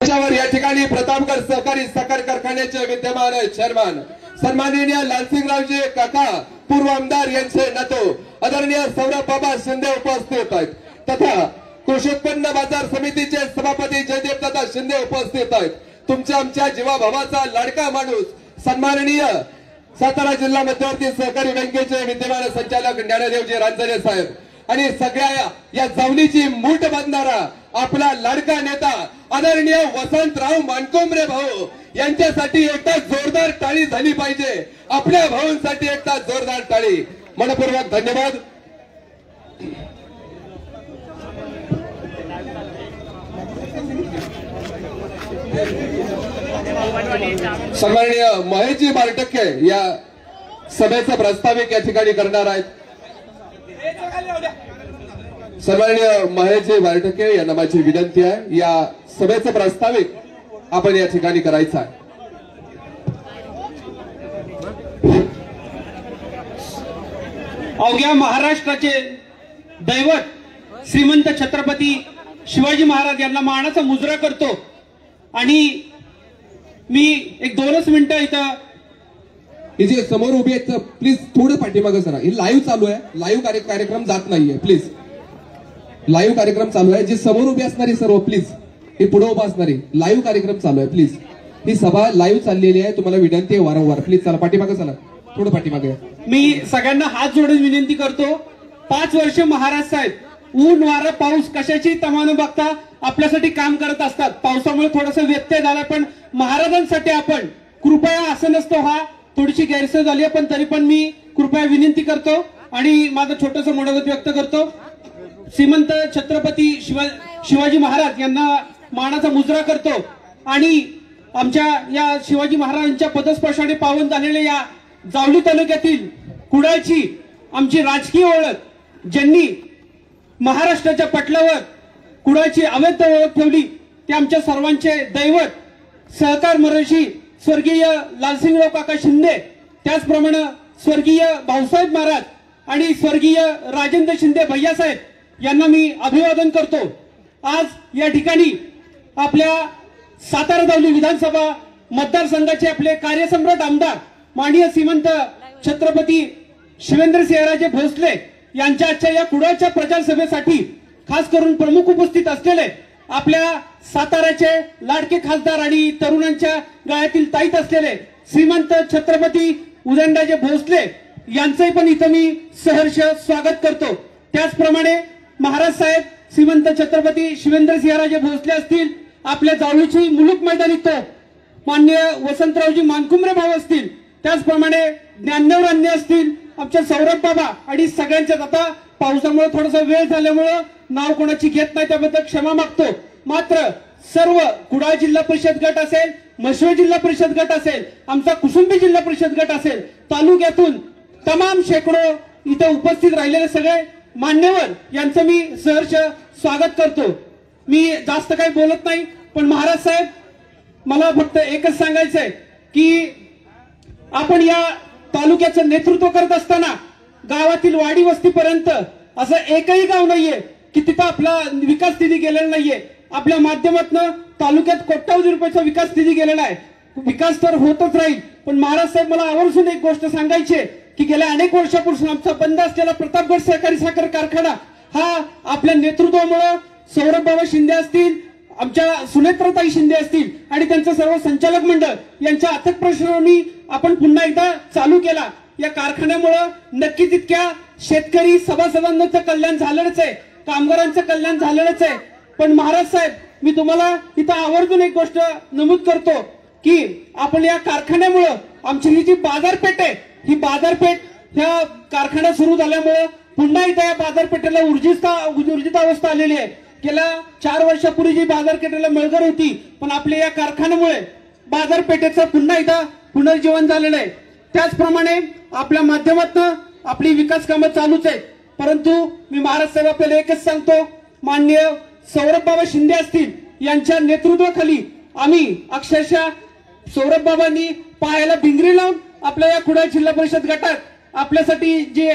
या ठिकाणी प्रतापगड सहकारी साखर कारखान्याचे विद्यमान चेअरमन सन्माननीय लालसिंगरावजी काका पूर्व आमदार यांचे नातू आदरणीय सौरभ बाबा शिंदे उपस्थित आहेत तथा कृषी उत्पन्न बाजार समितीचे सभापती जयदेव दादा शिंदे उपस्थित आहेत। तुमच्या आमच्या जीवाभावाचा लाडका माणूस सन्माननीय सातारा जिल्हा मध्यवर्ती सहकारी बँकेचे विद्यमान संचालक ज्ञानदेवजी रांजणे साहेब आणि सगळ्या या जावलीची मूठ बांधणारा आपला लाडका नेता आदरणीय वसंतराव मानकोंबरे भाऊ यांच्यासाठी एकदा जोरदार टाळी झाली पाहिजे। आपल्या भाऊंसाठी एकदा जोरदार टाळी। मनपूर्वक धन्यवाद। सन्माननीय महेशजी बारटक्के या सभेचा प्रास्ताविक या ठिकाणी करणार आहेत। सन्माननीय महेशजी बारटक्के यांना माझी विनंती आहे या सभेचा प्रास्ताविक आपण या ठिकाणी करायचा आहे। अवघ्या महाराष्ट्राचे दैवत श्रीमंत छत्रपती शिवाजी महाराज यांना मानाचा मुजरा करतो आणि मी एक 2 मिनिटं इथं हे जे समोर उभे आहेत प्लीज थोडं पाठीमागे सरा। हे लाईव्ह चालू आहे, लाईव्ह कार्यक्रम जात नाहीये प्लीज। लाईव्ह कार्यक्रम चालू आहे, जे समोर उभे असणारे सर्व प्लीज हे पुढे उभा असणारे लाईव्ह कार्यक्रम चालू आहे प्लीज। ही सभा लाईव्ह चाललेली आहे, तुम्हाला विनंती आहे वारंवार प्लीज चला पाठीमागे चला, थोडं पाठीमागे। मी सगळ्यांना हात जोडून विनंती करतो 5 वर्ष महाराज साहेब ऊन वारा पाऊस कशाची तमा न बघता आपल्यासाठी काम करत असतात। पावसामुळे थोडासा व्यत्यय झाला पण महाराजांसाठी आपण कृपया असं नसतो, हा थोडीशी गैरसोय झाली पण तरी पण मी कृपया विनंती करतो आणि माझं छोटंसं मनोगत व्यक्त करतो। श्रीमंत छत्रपती शिवाजी महाराज यांना मानाचा मुजरा करतो आणि आमच्या या शिवाजी महाराजांच्या पदस्पर्शाने पावन झालेल्या या जावली तालुक्यातील कुडाळची आमची राजकीय ओळख ज्यांनी महाराष्ट्राच्या पटलावर कुडाळची अवैध ओळख ठेवली ते आमच्या सर्वांचे दैवत सहकार महर्षी स्वर्गीय लालसिंगराव काका शिंदे, त्याचप्रमाणे स्वर्गीय भाऊसाहेब महाराज आणि स्वर्गीय राजेंद्र शिंदे भैयासाहेब यांना मी अभिवादन करतो। आज या ठिकाणी आपल्या सातारा जावली विधानसभा मतदारसंघाचे आपले कार्यसम्राट आमदार माननीय श्रीमंत छत्रपती शिवेंद्रसिंहराजे भोसले यांच्या आजच्या या कुडाळच्या प्रचार सभेसाठी खास करून प्रमुख उपस्थित असलेले आपल्या साताऱ्याचे लाडके खासदार आणि तरुणांच्या गळ्यातील ताईत असलेले श्रीमंत छत्रपती उदयनराजे भोसले यांचे पण इथं मी सहर्ष स्वागत करतो। त्याचप्रमाणे महाराज साहेब श्रीमंत छत्रपती शिवेंद्रसिंहराजे भोसले असतील, आपल्या जावळीची मुलूक मैदानी तो माननीय वसंतरावजी मानकुंबरे भाऊ असतील, त्याचप्रमाणे ज्ञानदेव रान्ने असतील, आमच्या सौरभ बाबा आणि सगळ्यांच्याच आता पावसामुळे थोडासा वेळ झाल्यामुळे नाव कोणाची घेत नाही त्याबद्दल क्षमा मागतो। मात्र सर्व कुडाळ जिल्हा परिषद गट असेल, म्हसवे जिल्हा परिषद गट असेल, आमचा कुसुंबी जिल्हा परिषद गट असेल, तालुक्यातून तमाम शेकडो इथे उपस्थित राहिलेले सगळे मान्यवर यांचं मी सहर्ष स्वागत करतो। मी जास्त काही बोलत नाही पण महाराज साहेब मला फक्त एकच सांगायचंय की आपण या तालुक्याचं नेतृत्व करत असताना गावातील वाडी वस्तीपर्यंत असं एकही गाव नाहीये की तिथं आपला विकास निधी गेलेला नाहीये। आपल्या माध्यमातून तालुक्यात कोट्यावधी रुपयाचा विकास निधी गेलेला आहे। विकास तर होतच राहील पण महाराज साहेब मला आवर्जून एक गोष्ट सांगायची की गेल्या अनेक वर्षापासून आमचा बंद असलेला प्रतापगड सहकारी साखर कारखाना हा आपल्या नेतृत्वामुळे सौरभ बाबा शिंदे असतील, आमच्या सुनेत्रताई शिंदे असतील आणि त्यांचं सर्व संचालक मंडळ यांच्या अथक परिश्रमांनी आपण पुन्हा एकदा चालू केला। या कारखान्यामुळे नक्कीच इतक्या शेतकरी सभासदांचं कल्याण झालेलंच आहे, कामगारांचं कल्याण झालेलंच आहे। पण महाराज साहेब मी तुम्हाला इथं आवर्जून एक गोष्ट नमूद करतो की आपण या कारखान्यामुळे आमची ही जी बाजारपेठ आहे ही बाजारपेठ ह्या कारखाना सुरू झाल्यामुळे पुन्हा एकदा या बाजारपेठेला ऊर्जित अवस्था आलेली आहे। गेल्या 4 वर्षापूर्वी जी बाजारपेठेला मळगर होती पण आपल्या या कारखान्यामुळे बाजारपेठेचं पुन्हा एकदा पुनर्जीवन झालेलं आहे। त्याचप्रमाणे आपल्या माध्यमातून आपली विकास कामं चालूच आहेत परंतु मी महाराज साहेब आपल्याला एकच सांगतो, माननीय सौरभ बाबा शिंदे असतील यांच्या नेतृत्वाखाली आम्ही अक्षरशः सौरभ बाबांनी पायाला भिंगरी लावून आपल्या या कुडाळ जिल्हा परिषद गटात आपल्यासाठी जे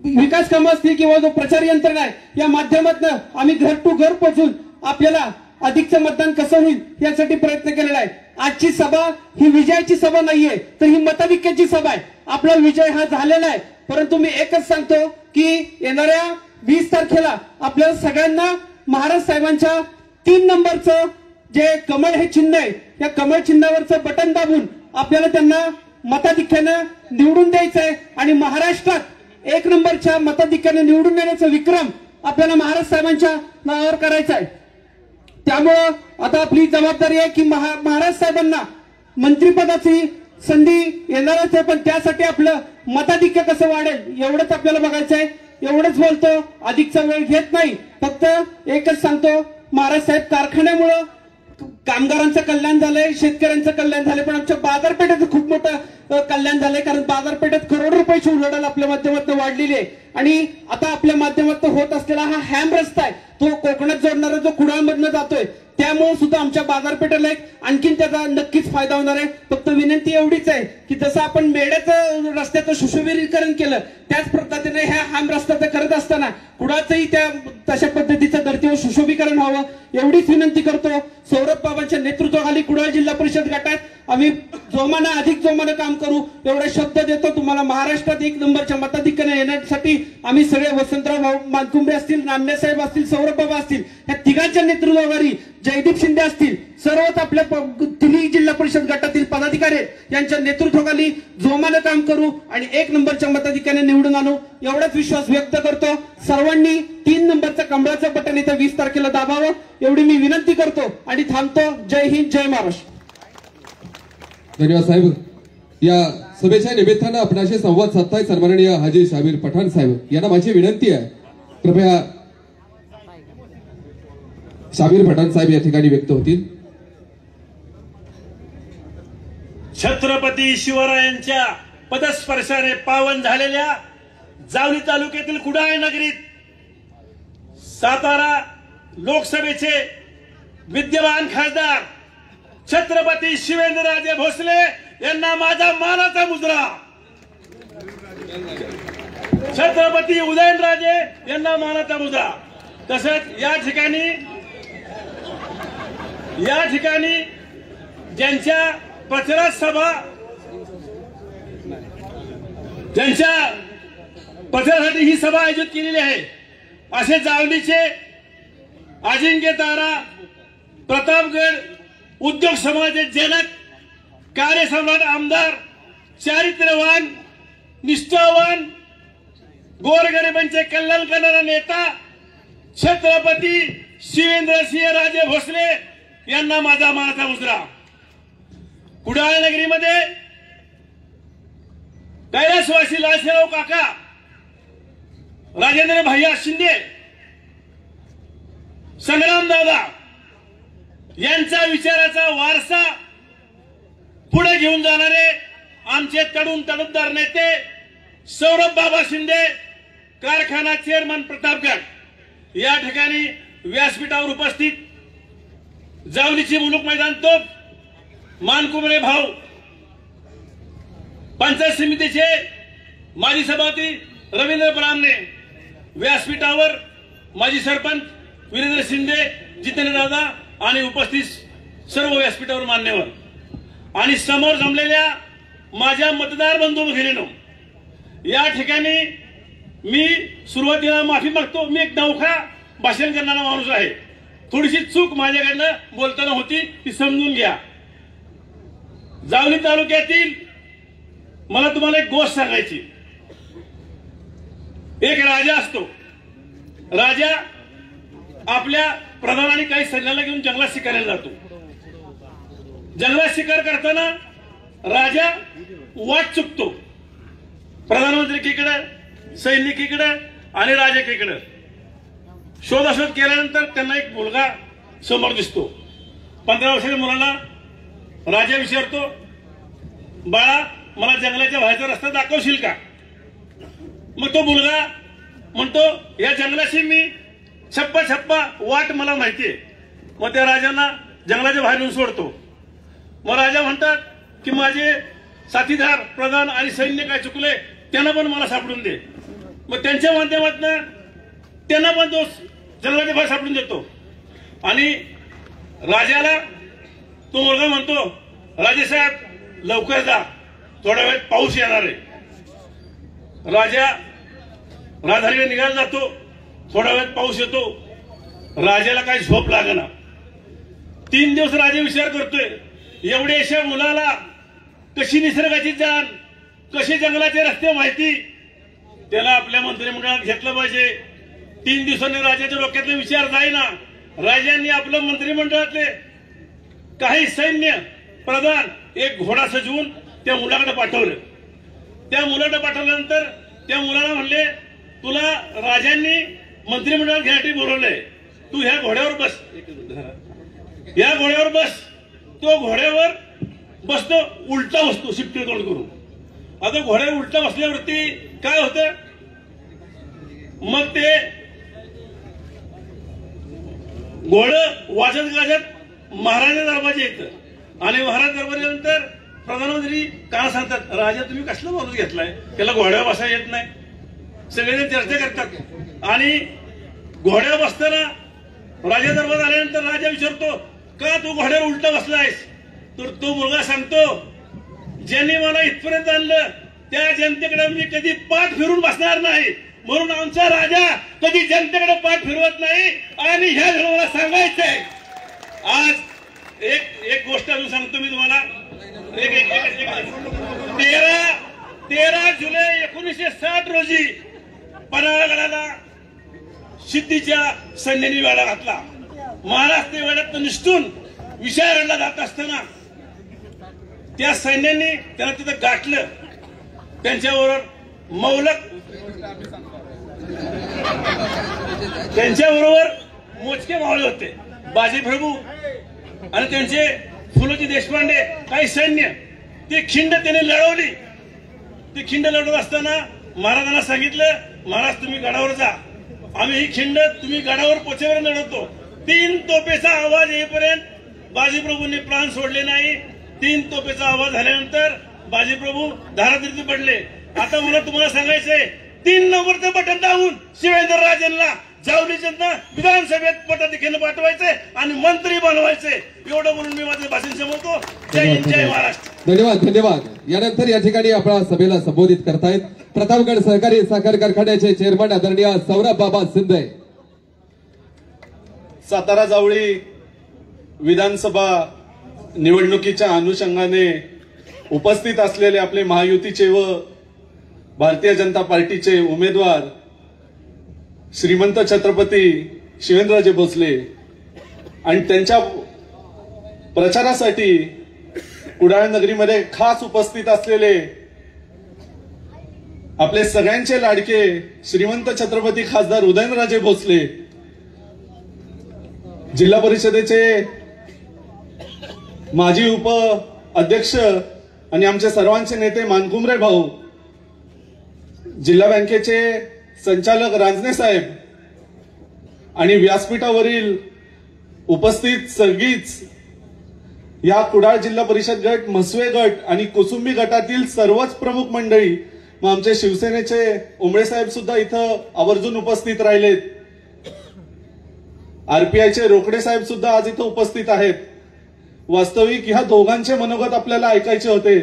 विकास कामं असतील किंवा जो प्रचार यंत्रणा आहे या माध्यमातून आम्ही घर टू घर पोहोचून आपल्याला अधिकचं मतदान कसं होईल यासाठी प्रयत्न केलेला आहे. आजची सभा ही विजयाची सभा नाहीये, तर ही मताधिक्याची सभा आहे. आपला विजय हा झालेला आहे, परंतु मी एकच सांगतो की येणाऱ्या 20 तारखेला आपल्या सगळ्यांना महाराज साहेबांच्या 3 नंबरचं जे कमळ हे चिन्ह आहे, या कमळ चिन्हावरचं बटन दाबून आपल्याला त्यांना मताधिक्यानं निवडून द्यायचं आहे आणि महाराष्ट्रात 1 नंबरच्या मताधिक्याने निवडून देण्याचा विक्रम आपल्याला महाराज साहेबांच्या नावावर करायचा आहे. त्यामुळं आता आपली जबाबदारी आहे की महाराज साहेबांना मंत्रिपदाची संधी येणारच आहे, पण त्यासाठी आपलं मताधिक्य कसं वाढेल एवढंच आपल्याला बघायचं आहे. एवढंच बोलतो, अधिकचा वेळ घेत नाही. फक्त एकच सांगतो, महाराज साहेब कारखान्यामुळं कामगारांचं कल्याण झालंय, शेतकऱ्यांचं कल्याण झालंय, पण आमच्या बाजारपेठेचं खूप मोठं कल्याण झालंय. कारण बाजारपेठेत करोडो रुपयाची उलाढाल आपल्या माध्यमातून वाढलेली आहे आणि आता आपल्या माध्यमातून होत असलेला हा हॅम रस्ता आहे, तो कोकणात जोडणारा जो कुडाळमधनं जातोय, त्यामुळे सुद्धा आमच्या बाजारपेठेला एक आणखीन त्याचा नक्कीच फायदा होणार आहे. फक्त विनंती एवढीच आहे की जसं आपण मेढ्याचं रस्त्याचं सुशोभीकरण केलं, त्याच पद्धतीने ह्या हॅम रस्त्याचं करत असताना कुडाळचंही त्या तशा पद्धतीचं धर्तीवर सुशोभीकरण व्हावं एवढीच विनंती करतो. सौरभ बाबांच्या नेतृत्वाखाली कुडाळ जिल्हा परिषद गटात आम्ही जोमानं अधिक जोमानं काम करू एवढे शब्द देतो. तुम्हाला महाराष्ट्रात 1 नंबरच्या मताधिक्याने येण्यासाठी आम्ही सगळे वसंतराव मानकुंबरे असतील, नामदेसाहेब असतील, सौरभ बाबा असतील, या तिघांच्या नेतृत्वाखाली जयदीप शिंदे असतील, सर्वच आपल्या तिन्ही जिल्हा परिषद गटातील पदाधिकारी यांच्या नेतृत्वाखाली जोमानं काम करू आणि 1 नंबरच्या मताधिक्याने निवडून आणू एवढाच विश्वास व्यक्त करतो. सर्वांनी 3 नंबरचं कमळाचं बटन इथं 20 तारखेला दाबावं एवढी मी विनंती करतो आणि थांबतो. जय हिंद, जय महाराष्ट्र. धन्यवाद साहेब. या सभेच्या निमित्तानं आपणाशी संवाद साधताय सन्माननीय हाजी शाबीर पठाण साहेब यांना माझी विनंती आहे, कृपया शाबीर पठाण साहेब या ठिकाणी व्यक्त होतील. छत्रपती शिवरायांच्या पदस्पर्शाने पावन झालेल्या जावली तालुक्यातील कुडाळ नगरीत सातारा लोकसभेचे विद्यमान खासदार छत्रपती शिवेंद्रराजे भोसले यांना माझा मानाचा मुजरा. छत्रपती उदयनराजे यांना मानाचा मुजरा. तसंच या ठिकाणी ज्यांच्या प्रचारात सभा, ज्यांच्या प्रचारासाठी ही सभा आयोजित केलेली आहे, असे जावलीचे अजिंक्य तारा, प्रतापगड उद्योग समाजाचे जनक, कार्यसम्राट आमदार, चारित्र्यवान, निष्ठावान, गोरगरिबांचे कल्याण करणारा नेता छत्रपती शिवेंद्रसिंह राजे भोसले यांना माझा मानाचा मुजरा. कुडाळ नगरीमध्ये कैलासवासी लालसेराव काका, राजेंद्र भैया शिंदे, संग्राम दादा यांचा विचाराचा वारसा पुढे घेऊन जाणारे आमचे तडफदार नेते सौरभ बाबा शिंदे, कारखाना चेअरमन प्रतापगड या ठिकाणी व्यासपीठावर उपस्थित, जावलीची मुलुक मैदान तोप मानकुंबरे भाऊ, पंचायत समितीचे माजी सभापती रवींद्र परामने, व्यासपीठावर माजी सरपंच वीरेंद्र शिंदे, जितेंद्र दादा आणि उपस्थित सर्व व्यासपीठावर मान्यवर आणि समोर जमलेल्या माझ्या मतदार बंधू भगिनींनो, या ठिकाणी मी सुरुवातीला माफी मागतो. मी एक नवखा भाषण करणारा माणूस आहे. थोडीशी चूक माझ्याकडनं बोलताना होती, ती समजून घ्या. जावली तालुक्यातील मला तुम्हाला एक गोष्ट सांगायची. एक राजा असतो. राजा आपल्या प्रधानाने काही सैन्याला घेऊन जंगलात शिकायला जातो. जंगलात शिकार करताना राजा वाट चुकतो. प्रधानमंत्री एकीकडे, सैनिक एकीकडे आणि राजा एकीकडे. शोधाशोध केल्यानंतर त्यांना एक मुलगा समोर दिसतो. 15 वर्षाच्या मुलाला राजा विचारतो, बाळा मला जंगलाच्या बाहेरचा रस्ता दाखवशील का? मग तो मुलगा म्हणतो, या जंगलाशी मी छप्पा वाट मला माहितीये. मग त्या राजांना जंगलाच्या बाहेर नेऊन सोडतो. मग राजा म्हणतात की माझे साथीदार प्रधान आणि सैन्य काय चुकले त्यांना पण मला सापडून दे. मग त्यांच्या माध्यमातून त्यांना पण तो जंगलाच्या बाहेर सापडून देतो आणि राजाला तो मुलगा म्हणतो, राजेसाहेब लवकर जा, थोड्या वेळात पाऊस येणार आहे. राजा राधारीला निघायला जातो. थोड्या वेळात पाऊस येतो. राजाला काही झोप लागेना. 3 दिवस राजा विचार करतोय, एवढ्याशा मुलाला कशी निसर्गाची जाण, कशी जंगलाचे रस्ते माहिती, त्याला आपल्या मंत्रिमंडळात घेतलं पाहिजे. 3 दिवसांनी राजाच्या डोक्यातले विचार जाईना. राजांनी आपलं मंत्रिमंडळातले काही सैन्य प्रधान एक घोडा सजवून त्या मुलाकडे पाठवलं. त्या मुलाकडे पाठवल्यानंतर त्या मुलाला म्हणले, तुला राजांनी मंत्रिमंडळात घेण्यासाठी बोलवलंय, तू ह्या घोड्यावर बस, या घोड्यावर बस. तो घोड्यावर बसतो, उलटा बसतो शिपटी तोंड करून. आता घोड्यावर उलटा बसल्यावरती काय होतं, मग ते घोडं वाजत गाजत महाराजा दरबारी येतं आणि महाराज दरबारीनंतर प्रधानमंत्री काय सांगतात, राजा तुम्ही कसला माणूस घेतलाय, त्याला घोड्यावर बसा येत नाही. सगळेजण चर्चा करतात आणि घोड्यावर बसताना राजा दरबार आल्यानंतर राजा विचारतो, का तू घोड्यावर उलटा बसलायस. तर तो मुलगा सांगतो, ज्यांनी मला इथपर्यंत आणलं त्या जनतेकडे मी कधी पाठ फिरून बसणार नाही, म्हणून आमचा राजा कधी जनतेकडे पाठ फिरवत नाही. आणि ह्या मला सांगायचंय, आज एक गोष्ट अजून सांगतो मी तुम्हाला. 13 जुलै 1960 रोजी पन्हाळगडाला सिद्धीच्या सैन्याने वेढा घातला. महाराज ते वेढ्यात निसटून विशाळगडला जात असताना त्या सैन्याने त्यांना तिथं गाठलं. त्यांच्याबरोबर मोजके मावळे होते. बाजीप्रभू आणि त्यांचे फुलोजी देशपांडे काही सैन्य, ती खिंड त्याने लढवली. ती खिंड लढवत असताना महाराजांना सांगितलं, महाराज तुम्ही गडावर जा, आम्ही ही खिंड तुम्ही गडावर पोचेवर लढवतो. 3 तोफेचा आवाज येईपर्यंत बाजीप्रभूंनी प्राण सोडले नाही. 3 तोफेचा आवाज झाल्यानंतर बाजीप्रभू धारातीर्थी पडले. आता मला तुम्हाला सांगायचंय, 3 नंबरचं बटन दाबून शिवेंद्र राजेंना जावलीच्यांना विधानसभेत पटाधिक्यानं पाठवायचंय आणि मंत्री बनवायचंय. एवढं म्हणून मी माझं भाषण संपवतो. जय हिंद, जय महाराष्ट्र. धन्यवाद धन्यवाद. यानंतर या ठिकाणी आपल्या सभेला संबोधित करतायत प्रतापगड सहकारी साखर कारखान्याचे चेअरमन आदरणीय सौरभ बाबा शिंदे. सातारा जावळी विधानसभा निवडणुकीच्या अनुषंगाने उपस्थित असलेले आपले महायुतीचे व भारतीय जनता पार्टीचे उमेदवार श्रीमंत छत्रपती शिवेंद्रराजे भोसले आणि त्यांच्या प्रचारासाठी कुडाळ नगरीमध्ये खास उपस्थित असलेले आपले सगळ्यांचे लाडके श्रीमंत छत्रपती खासदार उदयनराजे भोसले, जिल्हा परिषदेचे माजी उप अध्यक्ष आणि आमचे सर्वांचे नेते मानकुमरे भाऊ, जिल्हा बँकेचे संचालक रांजणे साहेब आणि व्यासपीठावरील उपस्थित सगळीच या कुडाळ जिल्हा परिषद गट, म्हसवे गट आणि कुसुंबी गटातील सर्वच प्रमुख मंडळी, मग आमचे शिवसेनेचे उमळे साहेब सुद्धा इथं आवर्जून उपस्थित राहिलेत. आरपीआयचे रोकडे साहेब सुद्धा आज इथं उपस्थित आहेत. वास्तविक ह्या दोघांचे मनोगत आपल्याला ऐकायचे होते,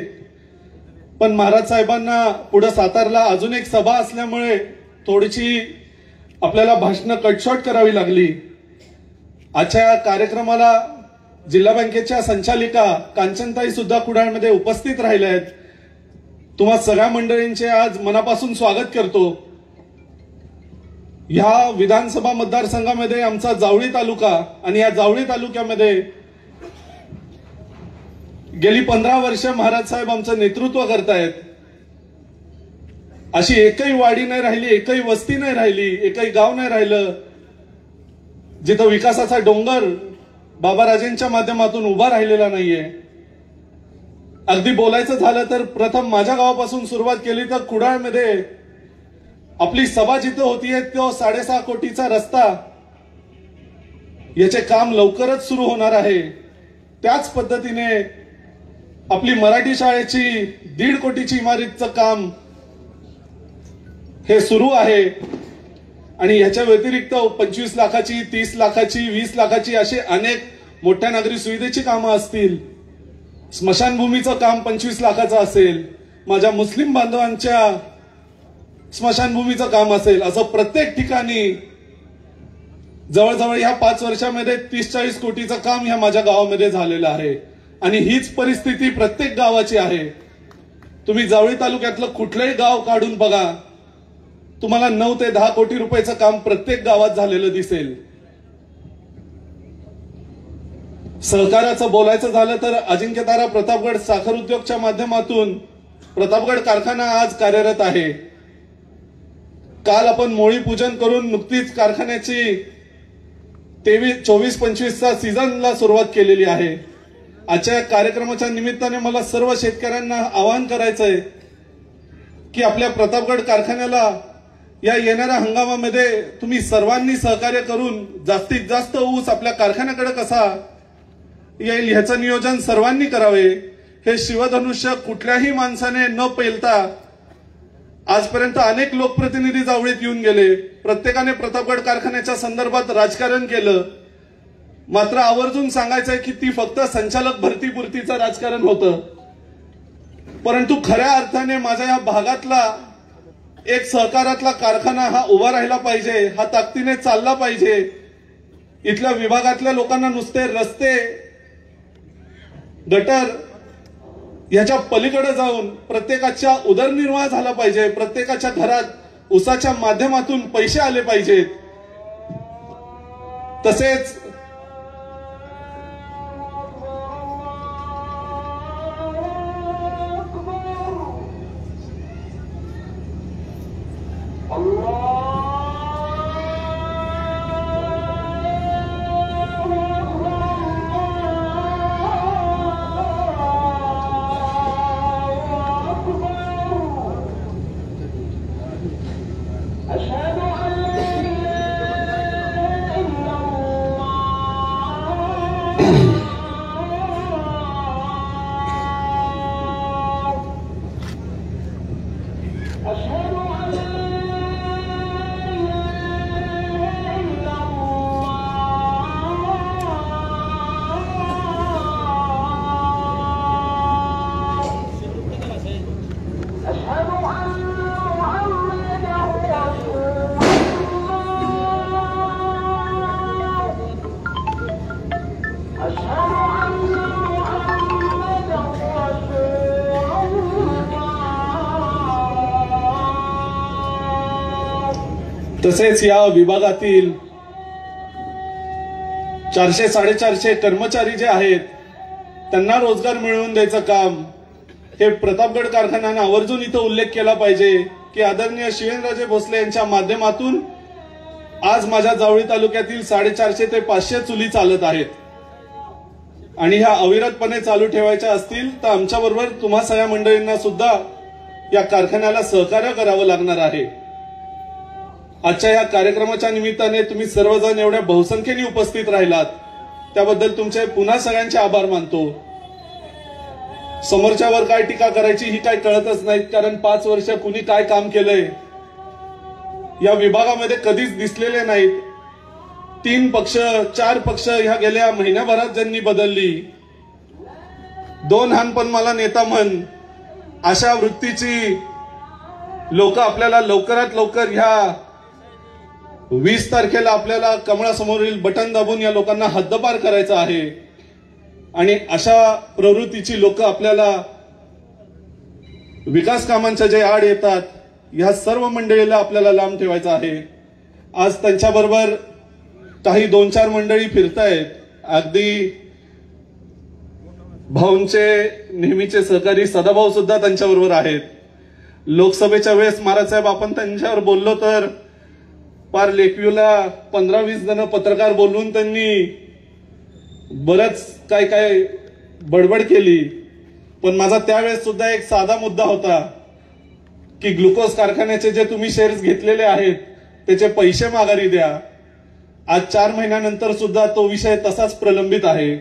पण महाराज साहेबांना पुढे सातारला अजून एक सभा असल्यामुळे थोडीशी आपल्याला भाषणं कटशॉट करावी लागली. आजच्या कार्यक्रमाला जिल्हा बँकेच्या संचालिका कांचनताई सुद्धा कुडाळमध्ये उपस्थित राहिल्या आहेत. तुम्हा सगळ्या मंडळींचे आज मनापासून स्वागत करतो. ह्या विधानसभा मतदारसंघामध्ये आमचा जावळी तालुका आणि या जावळी तालुक्यामध्ये गेली 15 वर्ष महाराज साहेब आमचं नेतृत्व करतायत. अशी एकही वाडी नाही राहिली, एकही वस्ती नाही राहिली, एकही गाव नाही राहिलं जिथं विकासाचा डोंगर बाबाराजेंच्या माध्यमातून उभा राहिलेला नाहीये. अगदी बोलायचं झालं तर प्रथम माझ्या गावापासून सुरुवात केली तर कुडाळमध्ये आपली सभा जिथं होतीये तो 6.5 कोटीचा रस्ता, याचे काम लवकरच सुरू होणार आहे. त्याच पद्धतीने आपली मराठी शाळेची 1.5 कोटीची इमारतीचं काम हे सुरू आहे. आणि ह्याच्या व्यतिरिक्त 25 लाखाची, 30 लाखाची, 20 लाखाची असे अनेक मोठ्या नागरी सुविधेची कामं असतील, स्मशानभूमीचं काम 25 लाखाचं असेल, माझ्या मुस्लिम बांधवांच्या स्मशानभूमीचं काम असेल, असं प्रत्येक ठिकाणी जवळजवळ ह्या 5 वर्षामध्ये 30-40 कोटीचं काम ह्या माझ्या गावामध्ये झालेलं आहे. आणि हीच परिस्थिती प्रत्येक गावाची आहे. तुम्ही जावळी तालुक्यातलं कुठलंही गाव काढून बघा, तुम्हाला 9 ते 10 कोटी रुपयाचं काम प्रत्येक गावात झालेलं दिसेल. सहकाराचं बोलायचं झालं तर अजिंक्यतारा प्रतापगड साखर उद्योगच्या माध्यमातून प्रतापगड कारखाना आज कार्यरत आहे. काल आपण मोळी पूजन करून नुकतीच कारखान्याची 24-25चा सीझनला सुरुवात केलेली आहे. आजच्या कार्यक्रमाच्या निमित्ताने मला सर्व शेतकऱ्यांना आवाहन करायचंय की आपल्या प्रतापगड कारखान्याला या येणाऱ्या हंगामामध्ये तुम्ही सर्वांनी सहकार्य करून जास्तीत जास्त ऊस आपल्या कारखान्याकडे कसा येईल ह्याचं नियोजन सर्वांनी करावे. हे शिवधनुष्य कुठल्याही माणसाने न पेलता आजपर्यंत अनेक लोकप्रतिनिधी जावळीत येऊन गेले. प्रत्येकाने प्रतापगड कारखान्याच्या संदर्भात राजकारण केलं. मात्र आवर्जून सांगायचंय की ती फक्त संचालक भरतीपुरतीचं राजकारण होतं. परंतु खऱ्या अर्थाने माझ्या या भागातला एक सहकारातला कारखाना हा उभा राहिला पाहिजे, हा ताकदीने चालला पाहिजे. इथल्या विभागातल्या लोकांना नुसते रस्ते, गटर याच्या पलीकडे जाऊन प्रत्येकाच्या उदरनिर्वाह झाला पाहिजे. प्रत्येकाच्या घरात ऊसाच्या माध्यमातून पैसे आले पाहिजेत. तसेच तसेच या विभागातील 400-450 कर्मचारी जे आहेत त्यांना रोजगार मिळवून द्यायचं काम हे प्रतापगड कारखान्याने आवर्जून इथं उल्लेख केला पाहिजे की आदरणीय शिवेंद्रराजे भोसले यांच्या माध्यमातून आज माझ्या जावळी तालुक्यातील 450 ते 500 चुली चालत आहेत. आणि ह्या अविरतपणे चालू ठेवायच्या असतील तर आमच्याबरोबर तुम्हा सगळ्या मंडळींना सुद्धा या कारखान्याला सहकार्य करावं लागणार आहे. आजच्या या कार्यक्रमाच्या निमित्ताने तुम्ही सर्वजण एवढ्या बहुसंख्येने उपस्थित राहिलात त्याबद्दल तुमचे पुन्हा सगळ्यांचे आभार मानतो. समोरच्यावर काय टीका करायची ही काय कळतच नाहीत, कारण 5 वर्ष कुणी काय काम केलंय या विभागामध्ये कधीच दिसलेले नाहीत. 3 पक्ष 4 पक्ष ह्या गेल्या महिन्याभरात ज्यांनी बदलली, 2 हानपण मला नेता म्हण अशा वृत्तीची लोक आपल्याला लवकरात लवकर ह्या 20 तारखेला आपल्याला कमळासमोरील बटन दाबून या लोकांना हद्दपार करायचं आहे. आणि अशा प्रवृत्तीची लोक आपल्याला विकास कामांच्या जे आड येतात ह्या सर्व मंडळीला आपल्याला लांब ठेवायचं आहे. आज त्यांच्याबरोबर काही 2-4 मंडळी फिरतायत. अगदी भाऊंचे नेहमीचे सहकारी सदाभाऊ सुद्धा त्यांच्याबरोबर आहेत. लोकसभेच्या वेळेस महाराज साहेब आपण त्यांच्यावर बोललो तर पार लेकव्यूला 15-20 जण पत्रकार बोलवून त्यांनी बरंच काय काय बडबड केली. पण माझा त्यावेळेस सुद्धा एक साधा मुद्दा होता की ग्लुकोज कारखान्याचे जे तुम्ही शेअर्स घेतलेले आहेत त्याचे पैसे माघारी द्या. आज 4 महिन्यानंतर सुद्धा तो विषय तसाच प्रलंबित आहे.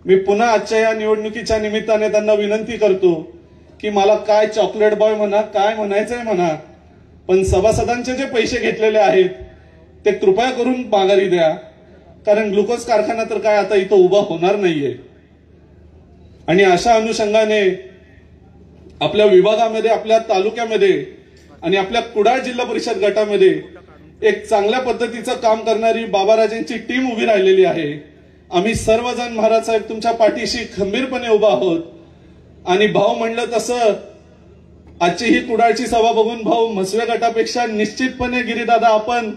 मी पुन्हा आजच्या या निवडणुकीच्या निमित्ताने त्यांना विनंती करतो की मला काय चॉकलेट बॉय म्हणा, काय म्हणायचंय म्हणा, पण सभासदांचे जे पैसे घेतलेले आहेत ते कृपया करून माघारी द्या. कारण ग्लुकोज कारखाना तर काय आता इथं उभा होणार नाहीये. आणि अशा अनुषंगाने आपल्या विभागामध्ये, आपल्या तालुक्यामध्ये आणि आपल्या कुडाळ जिल्हा परिषद गटामध्ये एक चांगल्या पद्धतीचं काम करणारी बाबाराजांची टीम उभी राहिलेली आहे. आम्ही सर्वजण महाराज साहेब तुमच्या पाठीशी खंबीरपणे उभा आहोत. आणि भाऊ म्हणलं तसं आजची ही कुडाळची सभा बघून भाऊ म्हसवे गटापेक्षा निश्चितपणे गिरीदादा आपण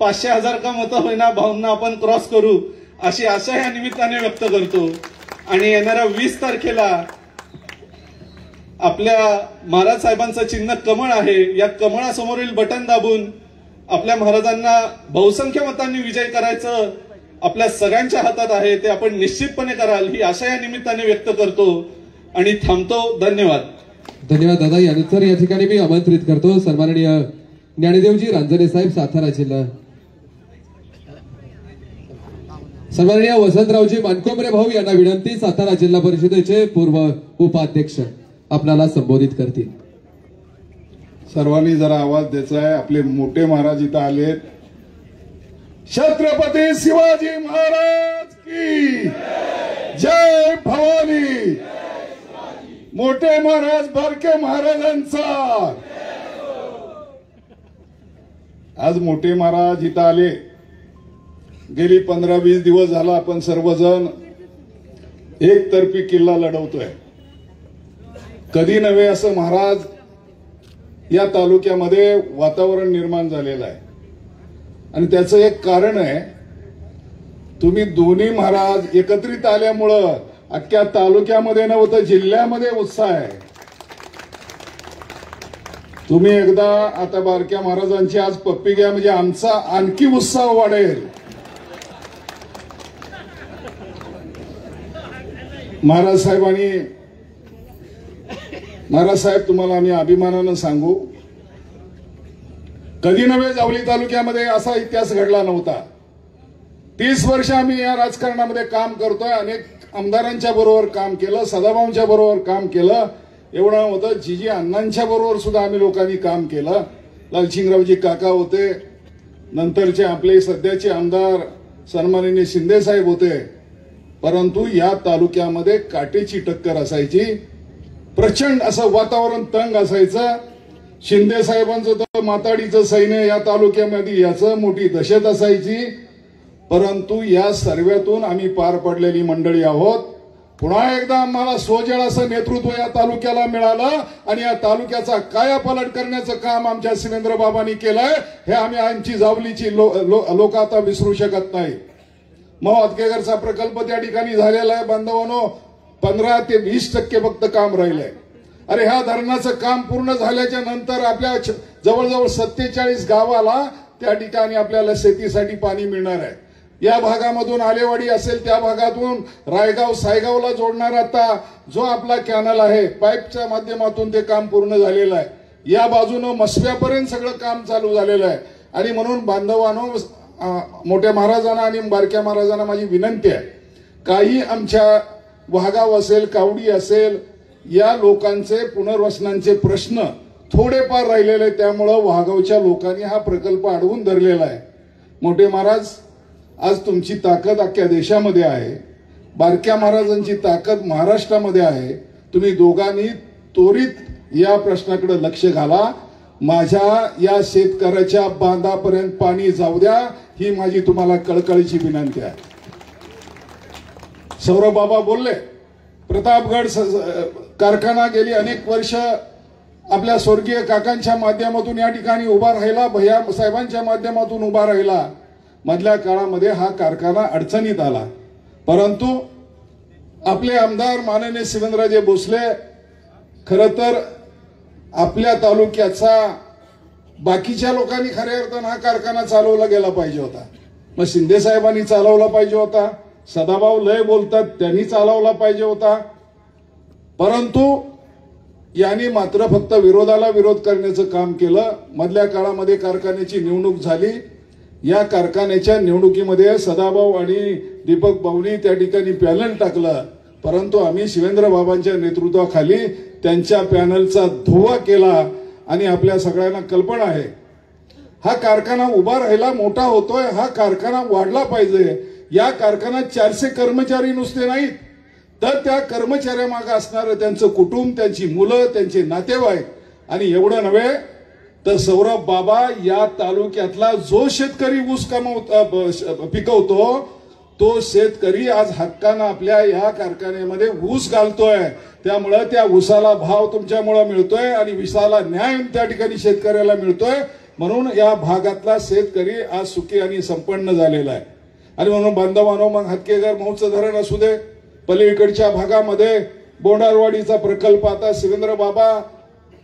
500,000 का मतं होईना भाऊंना आपण क्रॉस करू अशी आशा या निमित्ताने व्यक्त करतो. आणि येणाऱ्या 20 तारखेला आपल्या महाराज साहेबांचं चिन्ह कमळ आहे. या कमळासमोरील बटन दाबून आपल्या महाराजांना बहुसंख्य मतांनी विजय करायचं आपल्या सगळ्यांच्या हातात आहे. ते आपण निश्चितपणे कराल ही आशा या निमित्ताने व्यक्त करतो आणि थांबतो. धन्यवाद. धन्यवाद दादा. यानंतर या ठिकाणी मी आमंत्रित करतो सन्माननीय ज्ञानदेवजी रांजणे साहेब, सातारा जिल्हा. सन्माननीय वसंतरावजी मानकोमरे भाऊ यांना विनंती, सातारा जिल्हा परिषदेचे पूर्व उपाध्यक्ष आपल्याला संबोधित करतील. सर्वांनी जरा आवाज द्यायचा आहे. आपले मोठे महाराज इथं आलेत. छत्रपती शिवाजी महाराज की जय. भवानी. मोठे महाराज बारके महाराजांचा. आज मोठे महाराज इथं आले. गेली 15-20 दिवस झाला आपण सर्वजण एकतर्फी किल्ला लढवतोय. कधी नव्हे असं महाराज या तालुक्यामध्ये वातावरण निर्माण झालेलं आहे. आणि त्याचं एक कारण आहे, तुम्ही दोन्ही महाराज एकत्रित आल्यामुळं अख्ख्या तालुक्यामध्ये नव्हतं जिल्ह्यामध्ये उत्साह आहे. तुम्ही एकदा आता बारक्या महाराजांची आज पप्पी घ्या म्हणजे आमचा आणखी उत्साह वाढेल. महाराज साहेब तुम्हाला आम्ही अभिमानानं सांगू, कधी नव्हे जावली तालुक्यामध्ये असा इतिहास घडला नव्हता. 30 वर्ष आम्ही या राजकारणामध्ये काम करतोय. अनेक आमदारांच्या बरोबर काम केलं, सदाभाऊंच्या बरोबर काम केलं. एवढं होतं जीजी अण्णांच्या बरोबर सुद्धा आम्ही लोकांनी काम केलं. लालसिंगरावजी काका होते, नंतरचे आपले सध्याचे आमदार सन्माननीय शिंदे साहेब होते. परंतु या तालुक्यामध्ये काटेची टक्कर असायची. प्रचंड असं वातावरण तंग असायचं. शिंदे साहेबांचं तर माताडीचं सैन्य या तालुक्यामध्ये याचं मोठी दहशत असायची. परंतु या सर्वेतून आम्ही पार पडलेली मंडळी आहोत. पुन्हा एकदा आम्हाला सोजळ असं नेतृत्व या तालुक्याला मिळालं आणि या तालुक्याचा कायापालट करण्याचं काम आमच्या शिवेंद्र बाबांनी केलंय. हे आम्ही आमची जावलीची लोक आता विसरू शकत नाही. मग अतकेकरचा प्रकल्प त्या ठिकाणी झालेला आहे. बांधवांनो 15 ते 20% फक्त काम राहिलंय. अरे ह्या धरणाचं काम पूर्ण झाल्याच्या नंतर आपल्या जवळजवळ 47 गावाला त्या ठिकाणी आपल्याला शेतीसाठी पाणी मिळणार आहे. या भागामधून आलेवाडी असेल त्या भागातून रायगाव सायगावला जोडणार आता जो आपला कॅनल आहे पाईपच्या माध्यमातून ते काम पूर्ण झालेलं आहे. या बाजूनं मसव्यापर्यंत सगळं काम चालू झालेलं आहे. आणि म्हणून बांधवांनो मोठ्या महाराजांना आणि बारक्या महाराजांना माझी विनंती आहे, काही आमच्या वाघाव असेल कावडी असेल या लोकांचे पुनर्वसनांचे प्रश्न थोडेफार राहिलेले, त्यामुळं वाघावच्या लोकांनी हा प्रकल्प अडवून धरलेला आहे. मोठे महाराज आज तुमची ताकद अख्ख्या देशामध्ये आहे. बारक्या महाराजांची ताकद महाराष्ट्रामध्ये आहे. तुम्ही दोघांनी त्वरित या प्रश्नाकडे लक्ष घाला. माझ्या या शेतकऱ्याच्या बांधापर्यंत पाणी जाऊ द्या ही माझी तुम्हाला कळकळीची विनंती आहे. सौरभ बाबा बोलले, प्रतापगड कारखाना गेली अनेक वर्ष आपल्या स्वर्गीय काकांच्या माध्यमातून या ठिकाणी उभा राहिला, भैया साहेबांच्या माध्यमातून उभा राहिला. मधल्या काळामध्ये हा कारखाना अडचणीत आला. परंतु आपले आमदार माननीय शिवेंद्रराजे भोसले खरं तर आपल्या तालुक्याचा बाकीच्या लोकांनी खऱ्या अर्थानं हा कारखाना चालवला गेला पाहिजे होता. मग शिंदे साहेबांनी चालवला पाहिजे होता, सदाभाऊ लय बोलतात त्यांनी चालवला पाहिजे होता. परंतु यांनी मात्र फक्त विरोधाला विरोध करण्याचं काम केलं. मधल्या काळामध्ये कारखान्याची निवडणूक झाली. या कारखान्याच्या निवडणुकीमध्ये सदाभाऊ आणि दीपक भाऊनी त्या ठिकाणी पॅनल टाकलं. परंतु आम्ही शिवेंद्र बाबांच्या नेतृत्वाखाली त्यांच्या पॅनलचा धुवा केला. आणि आपल्या सगळ्यांना कल्पना आहे हा कारखाना उभा राहिला, मोठा होतोय, हा कारखाना वाढला पाहिजे या कारखान्यात 400 कर्मचारी नुसते नाहीत, तर त्या कर्मचाऱ्यामागे असणारं त्यांचं कुटुंब, त्यांची मुलं, त्यांचे नातेवाईक, आणि एवढं नव्हे तर सौरभ बाबा या तालुक्यातला जो शेतकरी ऊस पिकवतो तो शेतकरी आज हक्कानं आपल्या या कारखान्यामध्ये ऊस घालतोय. त्यामुळं त्या ऊसाला भाव तुमच्यामुळे मिळतोय आणि ऊसाला न्याय त्या ठिकाणी शेतकऱ्याला मिळतोय. म्हणून या भागातला शेतकरी आज सुखी आणि संपन्न झालेला आहे. आणि म्हणून बांधवांनो, मग हातकेगर महोत्सव धरण असू दे, पलीकडच्या भागामध्ये बोंडारवाडीचा प्रकल्प आता शिवेंद्र बाबा,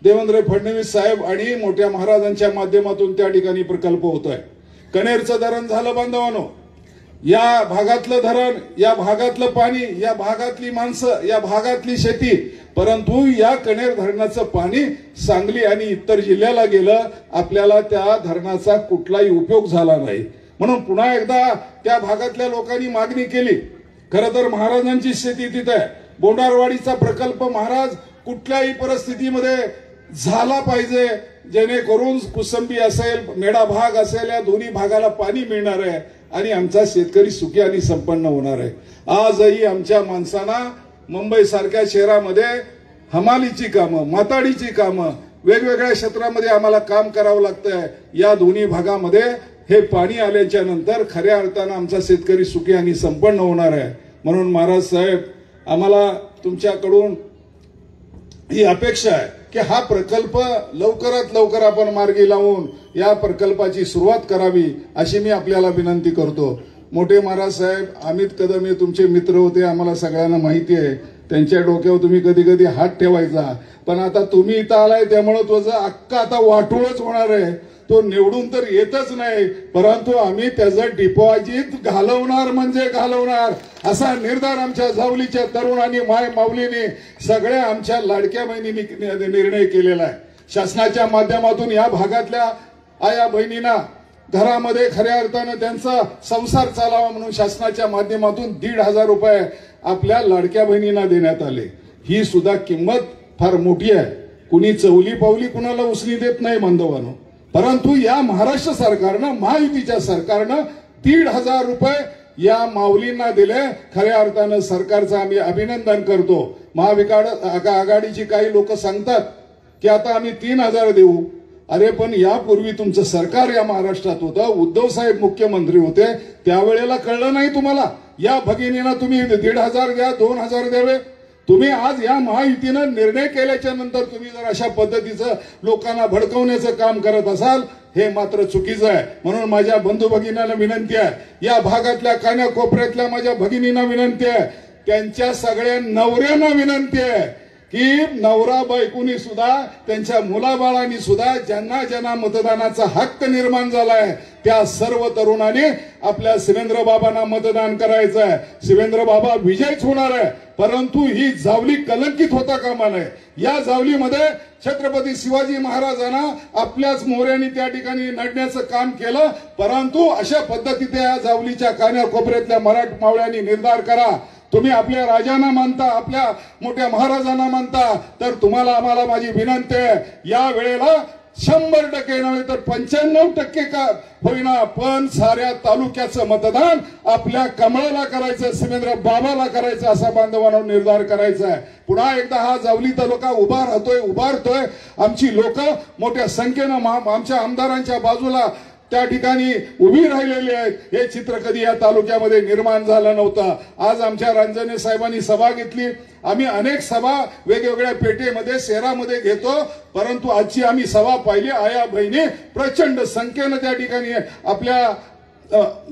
देवेंद्र फडणवीस साहेब आणि मोठ्या महाराजांच्या माध्यमातून त्या ठिकाणी प्रकल्प होतोय. कणेरचं धरण झालं बांधवांनो, या भागातलं धरण, या भागातलं पाणी, या भागातली माणसं, या भागातली शेती, परंतु या कणेर धरणाचं पाणी सांगली आणि इतर जिल्ह्याला गेलं, आपल्याला त्या धरणाचा कुठलाही उपयोग झाला नाही. म्हणून पुन्हा एकदा त्या भागातल्या लोकांनी मागणी केली. खरं तर महाराजांची शेती तिथे आहे. बोंडारवाडीचा प्रकल्प महाराज कुठल्याही परिस्थितीमध्ये झाला पाहिजे, जेणेकरून कुसंबी असेल, मेढा भाग असेल, या दोन्ही भागाला पाणी मिळणार आहे आणि आमचा शेतकरी सुखी आणि संपन्न होणार आहे. आजही आमच्या माणसांना मुंबई सारख्या शहरामध्ये हमालीची कामं, माताडीची कामं, वेगवेगळ्या क्षेत्रामध्ये आम्हाला काम करावं लागतंय. या दोन्ही भागामध्ये हे पाणी आल्याच्या नंतर खऱ्या अर्थानं आमचा शेतकरी सुखी आणि संपन्न होणार आहे. म्हणून महाराज साहेब, आम्हाला तुमच्याकडून ही अपेक्षा आहे की हा प्रकल्प लवकरात लवकर आपण मार्गी लावून या प्रकल्पाची सुरुवात करावी, अशी मी आपल्याला विनंती करतो. मोठे महाराज साहेब अमित कदम हे तुमचे मित्र होते, आम्हाला सगळ्यांना माहिती आहे. त्यांच्या डोक्यावर तुम्ही कधी कधी हात ठेवायचा, पण आता तुम्ही इथं आलाय त्यामुळे तुझं अक्का आता वाटोळच होणार आहे. तो निवडून तर येतच नाही, परंतु आम्ही त्याचं डिपॉझिट घालवणार म्हणजे घालवणार, असा निर्धार आमच्या जावलीच्या तरुणांनी, माय माऊलींनी, सगळ्या आमच्या लाडक्या बहिणींनी निर्णय केलेला आहे. शासनाच्या माध्यमातून या भागातल्या आया बहिणींना घरामध्ये खऱ्या अर्थानं त्यांचा संसार चालावा म्हणून शासनाच्या माध्यमातून 1,500 रुपये आपल्या लाडक्या बहिणींना देण्यात आले. ही सुद्धा किंमत फार मोठी आहे. कुणी चवली पावली कुणाला उसनी देत नाही बांधवांनो, परंतु या महाराष्ट्र सरकारनं, महायुतीच्या सरकारनं 1,500 रुपये या माऊलींना दिले. खऱ्या अर्थानं सरकारचं आम्ही अभिनंदन करतो. महाविकास आघाडीची काही लोक सांगतात की आता आम्ही 3,000 देऊ. अरे पण यापूर्वी तुमचं सरकार या महाराष्ट्रात होतं, उद्धव साहेब मुख्यमंत्री होते, त्यावेळेला कळलं नाही तुम्हाला? या भगिनींना तुम्ही 1,500 द्या, 2,000 द्यावे. तुम्ही आज या महायुतीनं निर्णय केल्याच्या नंतर तुम्ही जर अशा पद्धतीचं लोकांना भडकवण्याचं काम करत असाल, हे मात्र चुकीचं आहे. म्हणून माझ्या बंधू भगिनींना विनंती आहे, या भागातल्या कानाकोपऱ्यातल्या माझ्या भगिनींना विनंती आहे, त्यांच्या सगळ्या नवऱ्यांना विनंती आहे की नवरा बायकोनी सुद्धा, त्यांच्या मुलाबाळांनी सुद्धा, ज्यांना ज्यांना मतदानाचा हक्क निर्माण झालाय त्या सर्व तरुणांनी आपल्या शिवेंद्र बाबांना मतदान करायचं आहे. शिवेंद्र बाबा विजयच होणार आहे, परंतु ही जावली कलंकित होता कामा नये. या जावलीमध्ये छत्रपती शिवाजी महाराजांना आपल्याच मोऱ्यांनी त्या ठिकाणी लढण्याचं काम केलं, परंतु अशा पद्धतीने या जावलीच्या कानाकोपऱ्यातल्या मराठ मावळ्यांनी निर्धार करा. तुम्ही आपल्या राजांना मानता, आपल्या मोठ्या महाराजांना मानता, तर तुम्हाला आम्हाला माझी विनंती आहे, या वेळेला 100% नव्हे तर 95% का होईना, पण साऱ्या तालुक्याचं मतदान आपल्या कमळाला करायचं, शिवेंद्र बाबाला करायचं, असा बांधवांना निर्धार करायचा आहे. पुन्हा एकदा हा जावली तालुका उभारतोय. आमची लोक मोठ्या संख्येनं आमच्या आमदारांच्या बाजूला त्या ठिकाणी उभी राहिलेली आहेत. हे चित्र कधी या तालुक्यामध्ये निर्माण झालं नव्हतं. आज आमच्या रांजणे साहेबांनी सभा घेतली. आम्ही अनेक सभा वेगवेगळ्या पेठेमध्ये, शहरामध्ये घेतो, परंतु आजची आम्ही सभा पाहिली. आया बहिणी प्रचंड संख्येनं त्या ठिकाणी आपल्या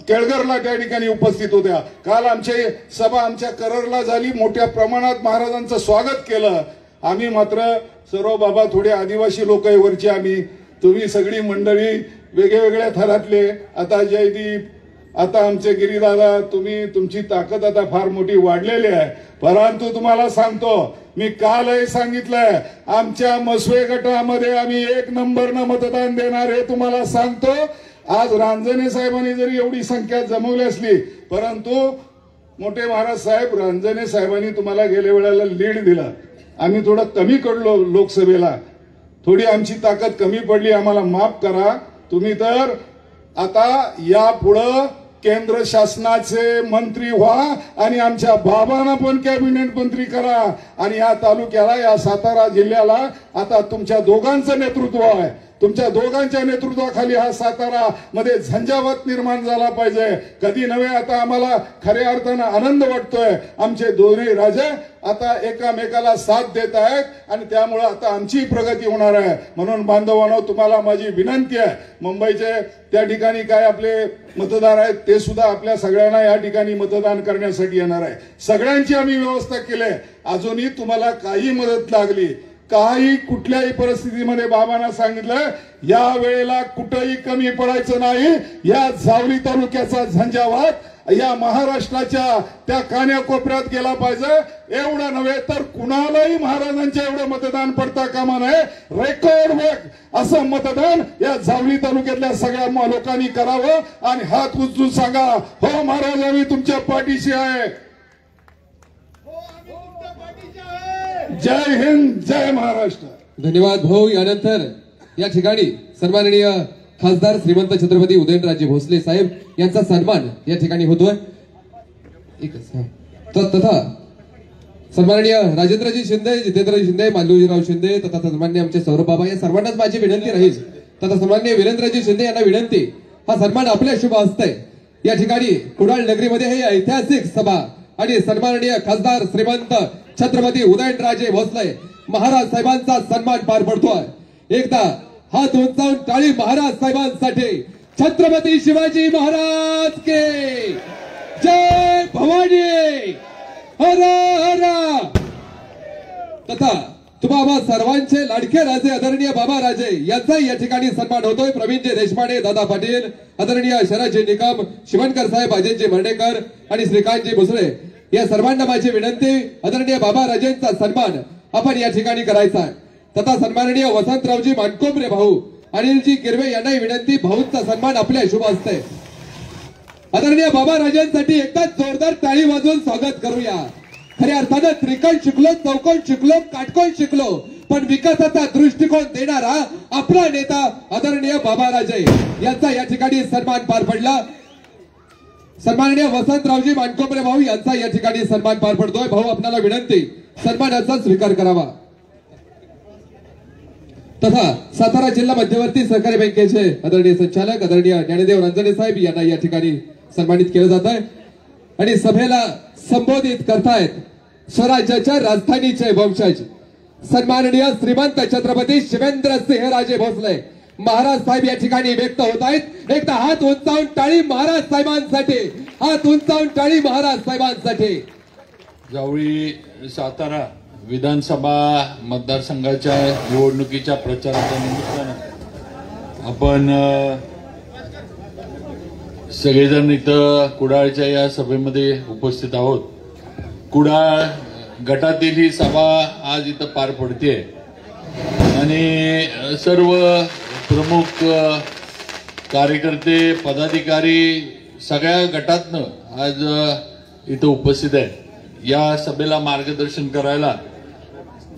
केळगरला त्या ठिकाणी उपस्थित होत्या. काल आमची सभा आमच्या कररला झाली. मोठ्या प्रमाणात महाराजांचं स्वागत केलं. आम्ही मात्र सर्व बाबा थोडे आदिवासी लोक आहे वरचे आम्ही, तुम्ही सगळी मंडळी वेगवेगळ्या थरातले, आता जयदीप, आता आमचे गिरीदादा, तुम्ही तुमची ताकद आता फार मोठी वाढलेली आहे. परंतु तुम्हाला सांगतो, मी कालही सांगितलंय, आमच्या मसवे गटामध्ये आम्ही 1 नंबरनं मतदान देणार हे तुम्हाला सांगतो. आज रांजणे साहेबांनी जरी एवढी संख्या जमवली असली, परंतु मोठे महाराज साहेब, रांजणे साहेबांनी तुम्हाला गेल्या वेळेला लीड दिला. आम्ही थोडं कमी पडलो लोकसभेला, थोडी आमची ताकद कमी पडली, आम्हाला माफ करा. तुम्ही तर आता यापुढं केंद्र शासनाचे मंत्री व्हा आणि आमच्या बाबांना पण कॅबिनेट मंत्री करा आणि या तालुक्याला, या सातारा जिल्ह्याला आता तुमच्या दोघांचं नेतृत्व आहे. तुमच्या दोघांच्या नेतृत्वाखाली हा सातारा मध्ये झंझावात निर्माण झाला पाहिजे. कधी नव्हे आता आम्हाला खऱ्या अर्थानं आनंद वाटतोय. आमचे दोन्ही राजे आता एकामेकाला साथ देत आहेत आणि त्यामुळे आता आमची प्रगती होणार आहे. म्हणून बांधवांनो, तुम्हाला माझी विनंती आहे, मुंबईचे त्या ठिकाणी काय आपले मतदार आहेत ते सुद्धा आपल्या सगळ्यांना या ठिकाणी मतदान करण्यासाठी येणार आहे. सगळ्यांची आम्ही व्यवस्था केली आहे. अजूनही तुम्हाला काही मदत लागली, काही कुठल्याही परिस्थितीमध्ये बाबांना सांगितलं या वेळेला कुठेही कमी पडायचं नाही. या जावली तालुक्याचा झंझावात या महाराष्ट्राच्या त्या कान्याकोपऱ्यात गेला पाहिजे. एवढं नव्हे तर कुणालाही महाराजांच्या एवढं मतदान पडता कामा नये. रेकॉर्ड असं मतदान या जावली तालुक्यातल्या सगळ्या लोकांनी करावं आणि हात उचलून सांगा, हो महाराज आम्ही तुमच्या पाठीशी आहे. जय हिंद, जय महाराष्ट्र. धन्यवाद भाऊ. यानंतर या ठिकाणी सन्माननीय खासदार श्रीमंत छत्रपती उदयनराजे भोसले साहेब यांचा सन्मान या ठिकाणी होतोय. तथा सन्माननीय राजेंद्रजी शिंदे, जितेंद्रजी शिंदे, मालूजीराव शिंदे तथा सन्मान्य आमचे सौरभ बाबा या सर्वांनाच माझी विनंती राहील. तथा सन्माननीय वीरेंद्रजी शिंदे यांना विनंती, हा सन्मान आपल्या शुभ हस्ते या ठिकाणी कुडाळ नगरीमध्ये ही ऐतिहासिक सभा आणि सन्माननीय खासदार श्रीमंत छत्रपती उदयनराजे भोसले महाराज साहेबांचा सन्मान पार पडतोय. एकदा हात उंचावून टाळी महाराज साहेबांसाठी. छत्रपती शिवाजी महाराज के जय. भवानी हर हर. तथा तुम्हा सर्वांचे लाडके राजे आदरणीय बाबा राजे यांचाही या ठिकाणी सन्मान होतोय. प्रवीणजी देशपांडे, दादा पाटील, आदरणीय शरदजी निकम, शिवणकर साहेब, अजयजी मर्डेकर आणि श्रीकांतजी भुसरे या सर्वांना माझी विनंती, आदरणीय बाबा राजेंचा सन्मान आपण या ठिकाणी करायचा आहे. तथा सन्माननीय वसंतरावजी मानकोंबरे भाऊ, अनिलजी किरवे यांनाही विनंती, भाऊंचा सन्मान आपल्या शुभ हस्ते. आदरणीय बाबा राजेंसाठी एकदाच जोरदार टाळी वाजवून स्वागत करूया. खऱ्या अर्थानं त्रिकोण शिकलो, चौकोन शिकलो, काटकोन शिकलो, पण विकासाचा दृष्टिकोन देणारा आपला नेता आदरणीय बाबा राजे यांचा या ठिकाणी सन्मान पार पडला. सन्माननीय वसंतरावजी मानकोंबरे भाऊ यांचा या ठिकाणी सन्मान पार पडतोय. भाऊ आपल्याला विनंती, सन्मानाचा स्वीकार करावा. तथा सातारा जिल्हा मध्यवर्ती सहकारी बँकेचे आदरणीय संचालक आदरणीय ज्ञानदेव रांजणे साहेब यांना या ठिकाणी सन्मानित केलं जात आहे. आणि सभेला संबोधित करतायत स्वराज्याच्या राजधानीचे वंशज सन्माननीय श्रीमंत छत्रपती शिवेंद्रसिंहराजे भोसले महाराज साहेब या ठिकाणी व्यक्त होत आहेत. एकदा हात उंचावून टाळी महाराज साहेबांसाठी. हात उंचावून टाळी महाराज साहेबांसाठी. जावळी सातारा विधानसभा मतदारसंघाच्या निवडणुकीच्या प्रचाराच्या निमित्तानं आपण सगळेजण इथं कुडाळच्या या सभेमध्ये उपस्थित आहोत. कुडाळ गटातील ही सभा आज इथं पार पडते आणि सर्व प्रमुख कार्यकर्ते, पदाधिकारी सगळ्या गटातनं आज इथं उपस्थित आहेत. या सभेला मार्गदर्शन करायला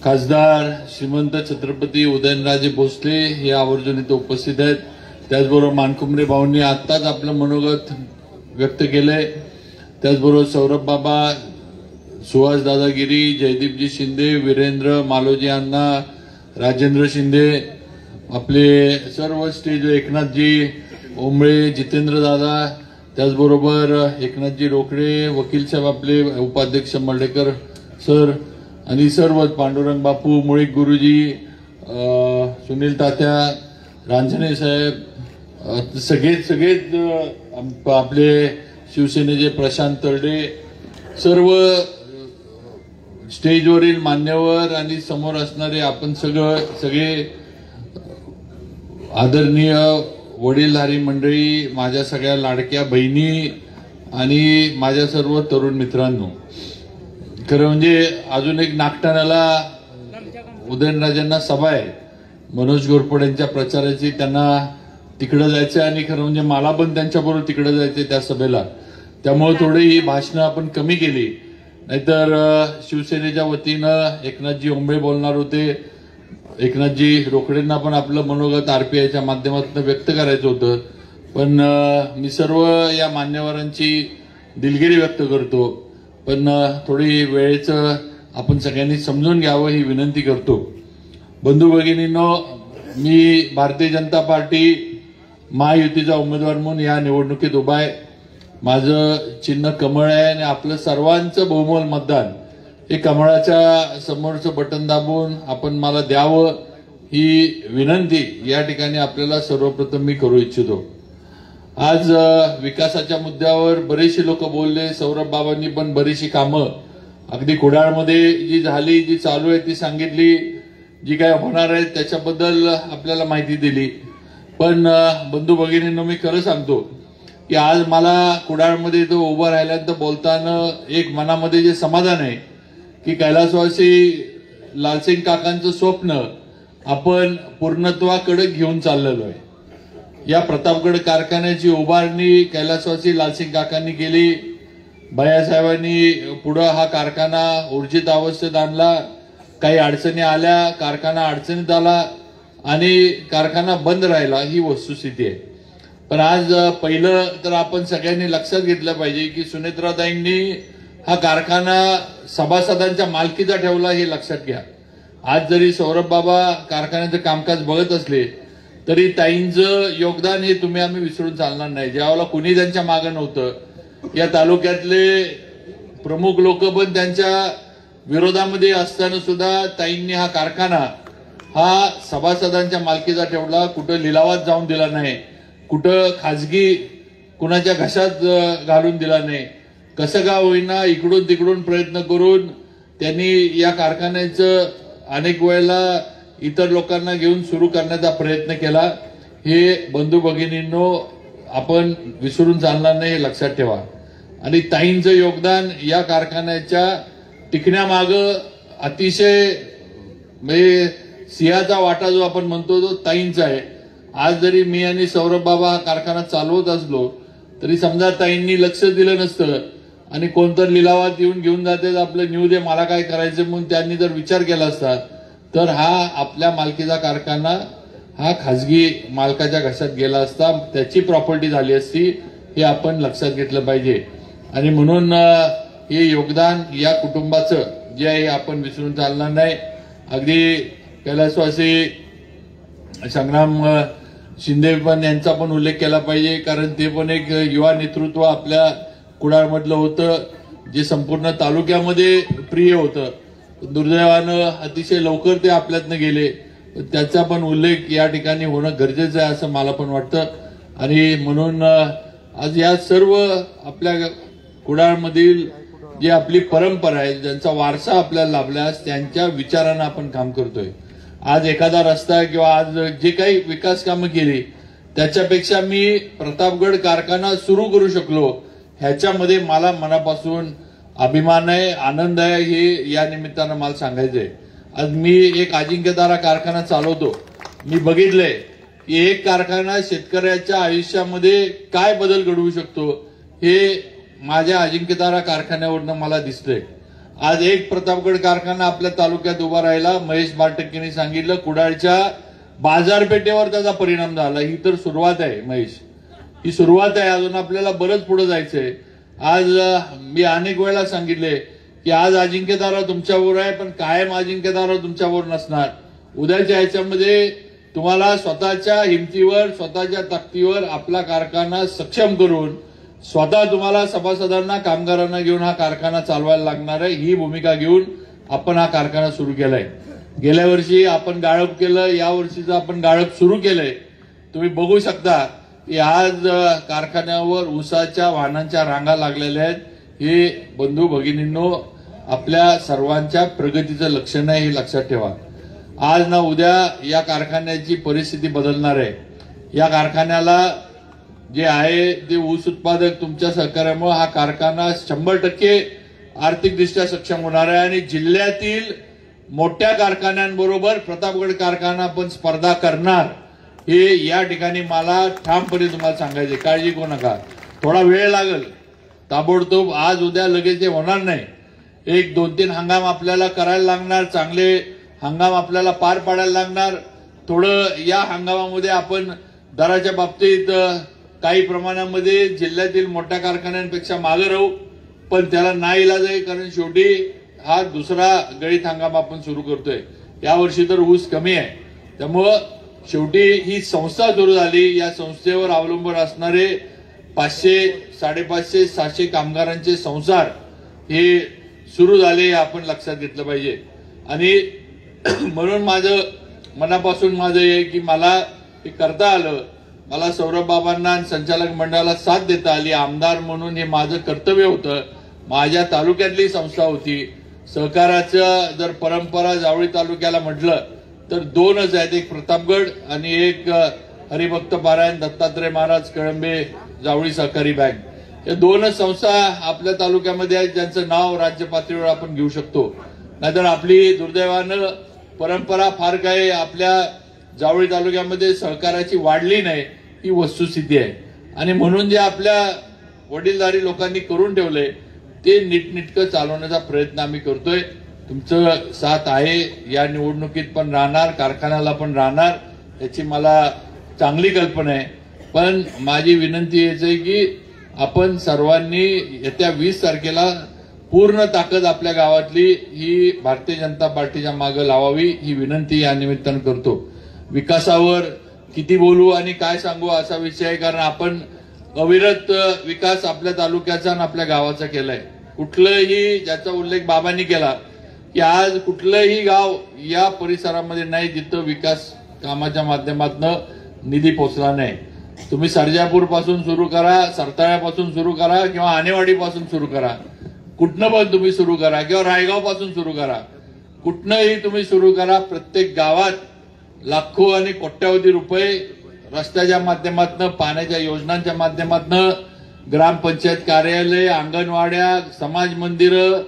खासदार श्रीमंत छत्रपती उदयनराजे भोसले हे आवर्जून इथं उपस्थित आहेत. त्याचबरोबर मानकुंबरे भाऊंनी आत्ताच आपलं मनोगत व्यक्त केलंय. त्याचबरोबर सौरभ बाबा, सुहास दादागिरी, जयदीपजी शिंदे, वीरेंद्र, मालोजी अण्णा, राजेंद्र शिंदे, आपले सर्व स्टेज, एकनाथजी ओंबळे, जितेंद्र दादा, त्याचबरोबर एकनाथजी रोकडे, वकील साहेब, आपले उपाध्यक्ष मर्डेकर सर आणि सर्व पांडुरंग बापू, मुळीक गुरुजी, सुनील तात्या, रांजणे साहेब, सगळेच आपले शिवसेनेचे प्रशांत तरडे, सर्व स्टेजवरील मान्यवर आणि समोर असणारे आपण सगळे आदरणीय वडीलधारी मंडळी, माझ्या सगळ्या लाडक्या बहिणी आणि माझ्या सर्व तरुण मित्रांनो, खरं म्हणजे अजून एक नागठाण्याला उदयनराजेंना सभा आहे मनोज घोरपडे यांच्या प्रचाराची. त्यांना तिकडे जायचं आणि खरं म्हणजे मला पण त्यांच्याबरोबर तिकडे जायचं त्या सभेला. त्यामुळे थोडी ही भाषणं आपण कमी केली. नाहीतर शिवसेनेच्या वतीनं एकनाथजी ओंबळे बोलणार होते. एकनाथजी रोकडेंना पण आपलं मनोगत आरपीआयच्या माध्यमातून व्यक्त करायचं होतं, पण मी सर्व या मान्यवरांची दिलगिरी व्यक्त करतो, पण थोडी वेळेचं आपण सगळ्यांनी समजून घ्यावं ही विनंती करतो. बंधू भगिनींनो, मी भारतीय जनता पार्टी महायुतीचा उमेदवार म्हणून या निवडणुकीत उभा आहे. माझं चिन्ह कमळ आहे आणि आपलं सर्वांचं बहुमोल मतदान हे कमळाच्या समोरचं बटन दाबून आपण मला द्यावं ही विनंती या ठिकाणी आपल्याला सर्वप्रथम मी करू इच्छितो. आज विकासाच्या मुद्द्यावर बरेचसे लोक बोलले, सौरभ बाबांनी पण बरीचशी कामं अगदी कुडाळमध्ये जी झाली, जी चालू आहे ती सांगितली, जी काय होणार आहे त्याच्याबद्दल आपल्याला माहिती दिली. पण बंधू भगिनींनो, मी खरं सांगतो की आज मला कुडाळमध्ये तो उभं राहिल्यानंतर बोलताना एक मनामध्ये जे समाधान आहे की कैलासवासी लालसिंग काकांचं स्वप्न आपण पूर्णत्वाकडे घेऊन चाललेलो आहे. या प्रतापगड कारखान्याची उभारणी कैलासवासी लालसिंग काकांनी केली. भैयासाहेबांनी पुढे हा कारखाना ऊर्जित अवस्थेत आणला. काही अडचणी आल्या, कारखाना अडचणीत आला आणि कारखाना बंद राहिला, ही वस्तुस्थिती आहे. पण आज पहिलं तर आपण सगळ्यांनी लक्षात घेतलं पाहिजे की सुनेत्राताईंनी हा कारखाना सभासदांच्या मालकीचा ठेवला, हे लक्षात घ्या. आज जरी सौरभ बाबा कारखान्याचं कामकाज बघत असले तरी ताईंचं योगदान हे तुम्ही आम्ही विसरून चालणार नाही. ज्यावेळेला कुणी त्यांच्या मागं नव्हतं, या तालुक्यातले प्रमुख लोक पण त्यांच्या विरोधामध्ये असताना सुद्धा ताईंनी हा कारखाना हा सभासदांच्या मालकीचा ठेवला. कुठं लिलावात जाऊन दिला नाही, कुठं खाजगी कुणाच्या घशात घालून दिला नाही. कसं का होईना इकडून तिकडून प्रयत्न करून त्यांनी या कारखान्याचं अनेक वेळेला इतर लोकांना घेऊन सुरू करण्याचा प्रयत्न केला. हे बंधू भगिनींनो आपण विसरून चालणार नाही, हे लक्षात ठेवा. आणि ताईंचं योगदान या कारखान्याच्या टिकण्यामागं अतिशय म्हणजे सिंहाचा वाटा जो आपण म्हणतो तो ताईंचा आहे. आज जरी मी आणि सौरभ बाबा हा कारखाना चालवत असलो तरी समजा ताईंनी लक्ष दिलं नसतं आणि कोणतर लिलावात येऊन घेऊन जाते आपलं न्यू दे मला काय करायचं म्हणून त्यांनी जर विचार केला असता तर हा आपल्या मालकीचा कारखाना हा खाजगी मालकाच्या घशात गेला असता, त्याची प्रॉपर्टी झाली असती, हे आपण लक्षात घेतलं पाहिजे. आणि म्हणून हे योगदान या कुटुंबाचं जे आहे आपण विसरून चालणार नाही. अगदी कैलासवासी संग्राम शिंदे पण यांचा पण उल्लेख केला पाहिजे, कारण ते पण एक युवा नेतृत्व आपल्या कुडाळमधलं होतं जे संपूर्ण तालुक्यामध्ये प्रिय होतं. दुर्दैवानं अतिशय लवकर ते आपल्यातनं गेले. त्याचा पण उल्लेख या ठिकाणी होणं गरजेचं आहे असं मला पण वाटतं. आणि म्हणून आज या सर्व आपल्या कुडाळमधील जी आपली परंपरा आहे, ज्यांचा वारसा आपल्याला लाभला, त्यांच्या विचारानं आपण काम करतोय. आज एखादा रस्ता किंवा आज जे काही विकास कामं केली त्याच्यापेक्षा मी प्रतापगड कारखाना सुरू करू शकलो ह्याच्यामध्ये मला मनापासून अभिमान आहे, आनंद आहे, हे या निमित्तानं मला सांगायचंय. आज मी एक अजिंक्यतारा कारखाना चालवतो. मी बघितलंय की एक कारखाना शेतकऱ्याच्या आयुष्यामध्ये काय बदल घडवू शकतो हे माझ्या अजिंक्यतारा कारखान्यावरनं मला दिसतंय. आज एक प्रतापगड कारखाना आपल्या तालुक्यात उभा राहिला. महेश बारटक्केंनी सांगितलं कुडाळच्या बाजारपेठेवर त्याचा परिणाम झाला. ही तर सुरुवात आहे महेश, ही सुरुवात आहे. अजून आपल्याला बरंच पुढे जायचंय. आज मी अनेक वेळा सांगितले की आज अजिंक्यतारा तुमच्यावर आहे, पण कायम अजिंक्यतारा तुमच्यावर नसणार. उद्याच्या ह्याच्यामध्ये तुम्हाला स्वतःच्या हिमतीवर स्वतःच्या ताकदीवर आपला कारखाना सक्षम करून स्वतः तुम्हाला सभासदांना कामगारांना घेऊन हा कारखाना चालवायला लागणार आहे. ही भूमिका घेऊन आपण हा कारखाना सुरू केलाय. गेल्या वर्षी आपण गाळप केलं, या वर्षीचं आपण गाळप सुरू केलंय. तुम्ही बघू शकता की आज कारखान्यावर ऊसाच्या वाहनांच्या रांगा लागलेल्या आहेत. हे बंधू भगिनींनो आपल्या सर्वांच्या प्रगतीचं लक्षण आहे, हे लक्षात ठेवा. आज ना उद्या या कारखान्याची परिस्थिती बदलणार आहे. या कारखान्याला जे आहे ते ऊस उत्पादक तुमच्या सहकार्यामुळे हा कारखाना 100% आर्थिकदृष्ट्या सक्षम होणार आहे आणि जिल्ह्यातील मोठ्या कारखान्यांबरोबर प्रतापगड कारखाना पण स्पर्धा करणार, हे या ठिकाणी मला ठामपणे तुम्हाला सांगायचे. काळजी करू नका, थोडा वेळ लागेल. ताबडतोब आज उद्या लगेच हे होणार नाही. एक 2-3 हंगाम आपल्याला करायला लागणार, चांगले हंगाम आपल्याला पार पाडायला लागणार. थोडं या हंगामामध्ये आपण दराच्या बाबतीत काही प्रमाणामध्ये जिल्ह्यातील मोठ्या कारखान्यांपेक्षा मागे राहू, पण त्याला नाईलाज आहे, कारण शेवटी हा दुसरा गळीत हंगाम आपण सुरू करतोय. यावर्षी तर ऊस कमी आहे, त्यामुळं शेवटी ही संस्था सुरू झाली. या संस्थेवर अवलंबून असणारे 500, 550, 700 कामगारांचे संसार हे सुरू झाले, हे आपण लक्षात घेतलं पाहिजे. आणि म्हणून मनापासून माझं हे की मला हे करता आलं, मला सौरभ बाबांना आणि संचालक मंडळाला साथ देता आली. आमदार म्हणून हे माझं कर्तव्य होतं. माझ्या तालुक्यातली संस्था होती. सहकाराचं जर परंपरा जावळी तालुक्याला म्हटलं तर 2च आहेत, एक प्रतापगड आणि एक हरिभक्त पारायण दत्तात्रय महाराज कळंबे जावळी सहकारी बँक. या 2च संस्था आपल्या तालुक्यामध्ये आहेत, ज्यांचं नाव राज्य पातळीवर आपण घेऊ शकतो. नाहीतर आपली दुर्दैवानं परंपरा फार काही आपल्या जावळी तालुक्यामध्ये सहकाराची वाढली नाही, ही वस्तुस्थिती आहे. आणि म्हणून जे आपल्या वडीलधारी लोकांनी करून ठेवले ते नीटनेटकं चालवण्याचा प्रयत्न आम्ही करतोय. तुमचं साथ आहे, या निवडणुकीत पण राहणार, कारखान्याला पण राहणार, याची मला चांगली कल्पना आहे. पण माझी विनंती हेच आहे की आपण सर्वांनी येत्या 20 तारखेला पूर्ण ताकद आपल्या गावातली ही भारतीय जनता पार्टीच्या मागे लावावी, ही विनंती या निमित्तानं करतो. विकासावर किती बोलू आणि काय सांगू असा विषय आहे, कारण आपण अविरत विकास आपल्या तालुक्याचा आणि आपल्या गावाचा केलाय. कुठलंही, ज्याचा उल्लेख बाबांनी केला की आज कुठलंही गाव या परिसरामध्ये नाही जिथं विकास कामाच्या माध्यमातून निधी पोहोचला नाही. तुम्ही सर्जापूर पासून सुरू करा, सरताळ्यापासून सुरू करा किंवा आणेवाडीपासून सुरू करा, कुठनं पण तुम्ही सुरू करा, किंवा रायगाव पासून सुरू करा, कुठनंही तुम्ही सुरू करा, प्रत्येक गावात लाखो आणि कोट्यावधी रुपये रस्त्याच्या माध्यमातून, पाण्याच्या योजनांच्या माध्यमातून, ग्रामपंचायत कार्यालय, अंगणवाड्या, समाज मंदिरं,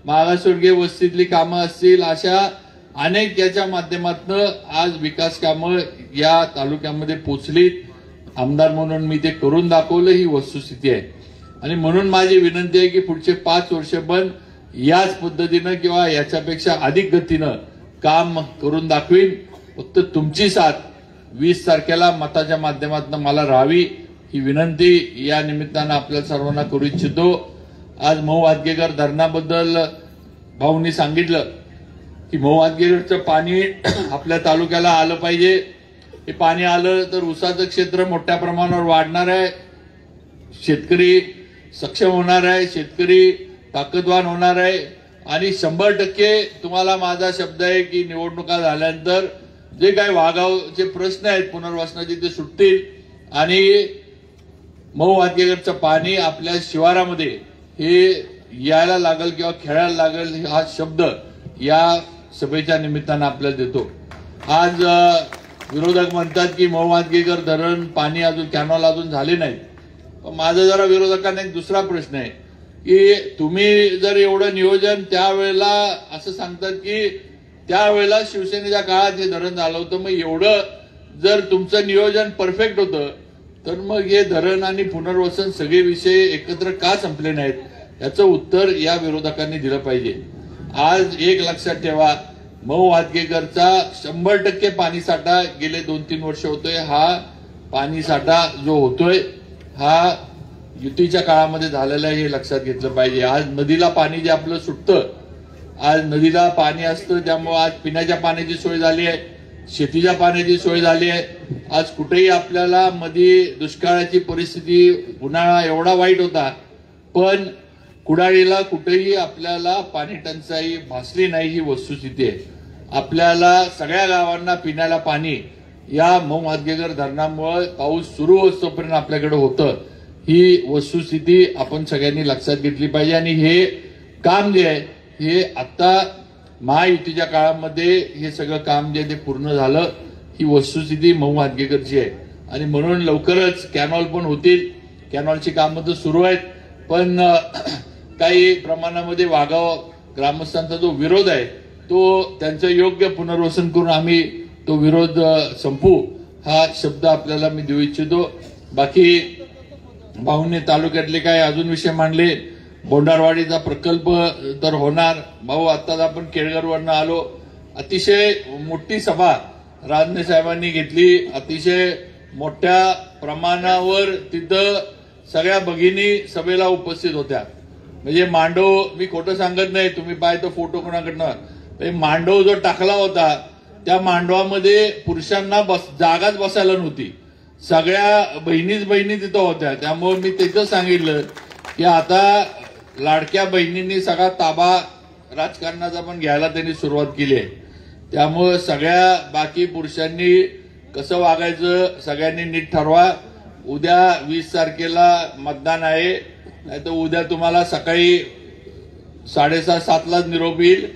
मागासवर्गीय वस्तीतली कामं असतील, अशा अनेक याच्या माध्यमातून आज विकास कामं या तालुक्यामध्ये पोचलीत. आमदार म्हणून मी ते करून दाखवलं, ही वस्तुस्थिती आहे. आणि म्हणून माझी विनंती आहे की पुढचे 5 वर्ष पण याच पद्धतीनं किंवा याच्यापेक्षा अधिक गतीनं काम करून दाखवीन. फक्त तुमची साथ 20 तारखेला मताच्या माध्यमातून मला राहावी, ही विनंती या निमित्तानं आपल्या सर्वांना करू इच्छितो. आज मऊ हातगेकर धरणाबद्दल भाऊंनी सांगितलं की मऊ हातगेकरचं पाणी आपल्या तालुक्याला आलं पाहिजे. हे पाणी आलं तर ऊसाचं क्षेत्र मोठ्या प्रमाणावर वाढणार आहे, शेतकरी सक्षम होणार आहे, शेतकरी ताकदवान होणार आहे. आणि 100% तुम्हाला माझा शब्द आहे की निवडणुका झाल्यानंतर जे काही वाघावचे प्रश्न आहेत पुनर्वसनाचे ते सुटतील आणि मऊ हातगेकरचं पाणी आपल्या शिवारामध्ये हे यायला लागल किंवा खेळायला लागल, हा शब्द या सभेच्या निमित्तानं आपल्याला देतो. आज विरोधक म्हणतात की मऊ हातगेकर धरण पाणी अजून कॅनॉल अजून झाले नाहीत. माझा जरा विरोधकांना एक दुसरा प्रश्न आहे की तुम्ही जर एवढं नियोजन त्यावेळेला असं सांगतात की त्यावेळेला शिवसेनेच्या काळात हे धरण झालं होतं, मग एवढं जर तुमचं नियोजन परफेक्ट होतं तर मग हे धरण आणि पुनर्वसन सगळे विषय एकत्र का संपले नाहीत, याचं उत्तर या विरोधकांनी दिलं पाहिजे. आज एक लक्षात ठेवा, मऊ हातगेकरचा 100% पाणीसाठा गेले 2-3 वर्ष होतोय. हा पाणीसाठा जो होतोय हा युतीच्या काळामध्ये झालेला आहे, हे लक्षात घेतलं पाहिजे. आज नदीला पाणी जे आपलं सुटतं, आज नदीला पाणी असतं, त्यामुळे आज पिण्याच्या पाण्याची सोय झाली आहे, शेतीच्या पाण्याची सोय झाली आहे. आज कुठेही आपल्याला मध्ये दुष्काळाची परिस्थिती, उन्हाळा एवढा वाईट होता, पण कुडाळीला कुठेही आपल्याला पाणी टंचाई भासली नाही, ही वस्तुस्थिती आहे. आपल्याला सगळ्या गावांना पिण्याला पाणी या मऊ हातगेकर धरणामुळे पाऊस सुरू होतोपर्यंत आपल्याकडे होतं, ही वस्तुस्थिती आपण सगळ्यांनी लक्षात घेतली पाहिजे. आणि हे काम जे आहे हे आता महायुतीच्या काळामध्ये हे सगळं काम जे ते पूर्ण झालं, ही वस्तुस्थिती मऊ हातगेकरची आहे. आणि म्हणून लवकरच कॅनॉल पण होतील. कॅनॉलची कामं तर सुरू आहेत, पण काही प्रमाणामध्ये वाघाव ग्रामस्थांचा जो विरोध आहे तो त्यांचं योग्य पुनर्वसन करून आम्ही तो विरोध संपू, हा शब्द आपल्याला मी देऊ इच्छितो. बाकी भाऊंनी तालुक्यातले काय अजून विषय मांडले. बोंडारवाडीचा प्रकल्प तर होणार. भाऊ, आत्ताच आपण केळगरवरनं आलो, अतिशय मोठी सभा राजने साहेबांनी घेतली, अतिशय मोठ्या प्रमाणावर तिथं सगळ्या भगिनी सभेला उपस्थित होत्या. म्हणजे मांडव, मी खोटं सांगत नाही, तुम्ही पाहिजे फोटो कोणाकडनं, मांडव जो टाकला होता त्या मांडवामध्ये पुरुषांना जागाच बसायला नव्हती. सगळ्या बहिणी तिथं होत्या. त्यामुळे मी तिथं सांगितलं की आता लाडक्या बहिणींनी सगळा ताबा राजकारणाचा पण घ्यायला त्यांनी सुरुवात केली आहे. त्यामुळे सगळ्या बाकी पुरुषांनी कसं वागायचं सगळ्यांनी नीट ठरवा. उद्या 20 तारखेला मतदान आहे. नाहीतर उद्या तुम्हाला सकाळी 6:30-7लाच निरोप येईल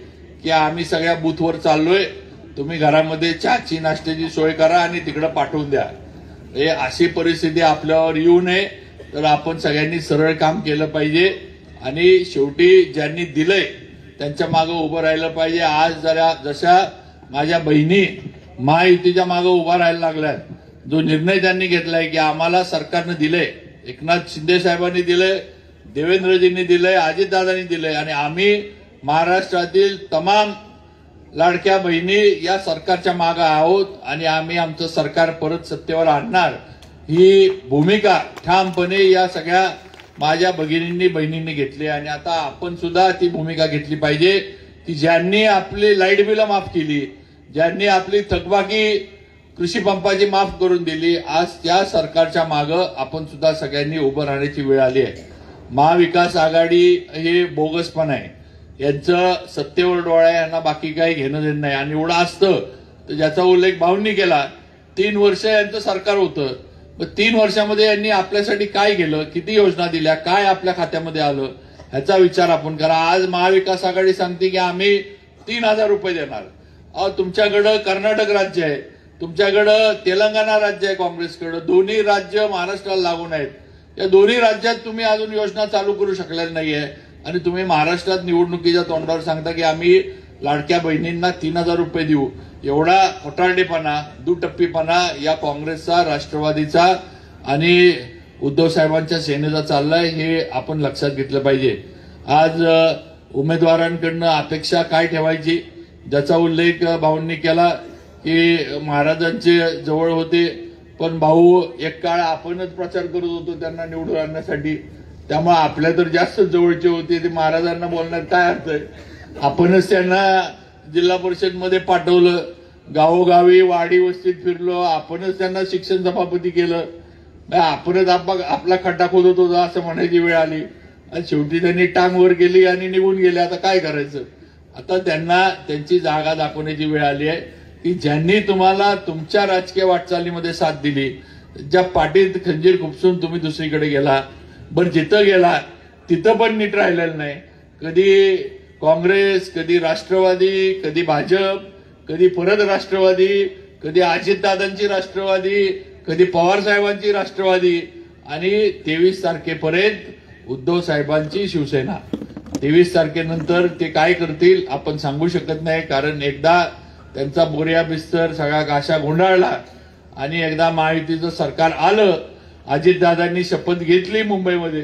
की आम्ही सगळ्या बूथवर चाललोय, तुम्ही घरामध्ये चहाची नाश्त्याची सोय करा आणि तिकडे पाठवून द्या. हे अशी परिस्थिती आपल्यावर येऊ नये. तर आपण सगळ्यांनी सरळ काम केलं पाहिजे आणि शेवटी ज्यांनी दिलंय त्यांच्या मागे उभं राहिलं पाहिजे. आज जशा माझ्या बहिणी महायुतीच्या मागे उभा राहायला लागल्यात, जो निर्णय त्यांनी घेतलाय की आम्हाला सरकारनं दिलंय, एकनाथ शिंदे साहेबांनी दिलंय, देवेंद्रजींनी दिलंय, अजितदादांनी दिलंय आणि आम्ही महाराष्ट्रातील तमाम लाडक्या बहिणी या सरकारच्या मागे आहोत आणि आम्ही आमचं सरकार परत सत्तेवर आणणार, ही भूमिका ठामपणे या सगळ्या माझ्या भगिनींनी बहिणींनी घेतली. आणि आता आपण सुद्धा ती भूमिका घेतली पाहिजे की ज्यांनी आपली लाईट बिलं माफ केली, ज्यांनी आपली थकबाकी कृषी पंपाची माफ करून दिली, आज त्या सरकारच्या मागे आपण सुद्धा सगळ्यांनी उभं राहण्याची वेळ आली आहे. महाविकास आघाडी हे बोगसपण आहे, यांचं सत्तेवर डोळा आहे, यांना बाकी काही घेणं देणं नाही. आणि एवढं असतं तर ज्याचा उल्लेख भाऊंनी केला, 3 वर्ष यांचं सरकार होतं, मग 3 वर्षामध्ये यांनी आपल्यासाठी काय केलं, किती योजना दिल्या, काय आपल्या खात्यामध्ये आलं, ह्याचा विचार आपण करा. आज महाविकास आघाडी सांगते की आम्ही 3,000 रुपये देणार. तुमच्याकडं कर्नाटक राज्य आहे, तुमच्याकडं तेलंगणा राज्य आहे काँग्रेसकडं, दोन्ही राज्य महाराष्ट्राला लागून आहेत. या दोन्ही राज्यात तुम्ही अजून योजना चालू करू शकलेल्या नाहीये आणि तुम्ही महाराष्ट्रात निवडणुकीच्या तोंडावर सांगता की आम्ही लाडक्या बहिणींना 3,000 रुपये देऊ. एवढा खोटारडेपणा, दुटप्पीपणा या काँग्रेसचा, राष्ट्रवादीचा आणि उद्धव साहेबांच्या सेनेचा चाललाय, हे आपण लक्षात घेतलं पाहिजे. आज उमेदवारांकडनं अपेक्षा काय ठेवायची, ज्याचा उल्लेख भाऊंनी केला की महाराजांचे जवळ होते, पण भाऊ एक काळ आपणच प्रचार करत होतो त्यांना निवडून आणण्यासाठी, त्यामुळे आपल्या तर जास्त जवळचे होते. ते महाराजांना बोलण्यात काय अर्थ आहे. आपणच त्यांना जिल्हा परिषद मध्ये पाठवलं, गावोगावी वाडी वस्तीत फिरलो, आपणच त्यांना शिक्षण सभापती केलं, आपणच आपला खड्डा खोदत होता असं म्हणायची वेळ आली आणि शेवटी त्यांनी टांग वर गेली आणि निघून गेले. आता काय करायचं. आता त्यांना त्यांची जागा दाखवण्याची वेळ आली आहे की ज्यांनी तुम्हाला तुमच्या राजकीय वाटचालीमध्ये साथ दिली, ज्या पाठीत खंजीर खुपसून तुम्ही दुसरीकडे गेला, बरं जिथं गेला तिथं पण नीट राहिलेलं नाही. कधी काँग्रेस, कधी राष्ट्रवादी, कधी भाजप, कधी परत राष्ट्रवादी, कधी अजितदादांची राष्ट्रवादी, कधी पवार साहेबांची राष्ट्रवादी आणि 23 तारखेपर्यंत उद्धव साहेबांची शिवसेना. 23 तारखेनंतर ते काय करतील आपण सांगू शकत नाही, कारण एकदा त्यांचा बोरिया बिस्तर सगळा गाशा गुंडाळला आणि एकदा महायुतीचं सरकार आलं, अजितदादांनी शपथ घेतली मुंबईमध्ये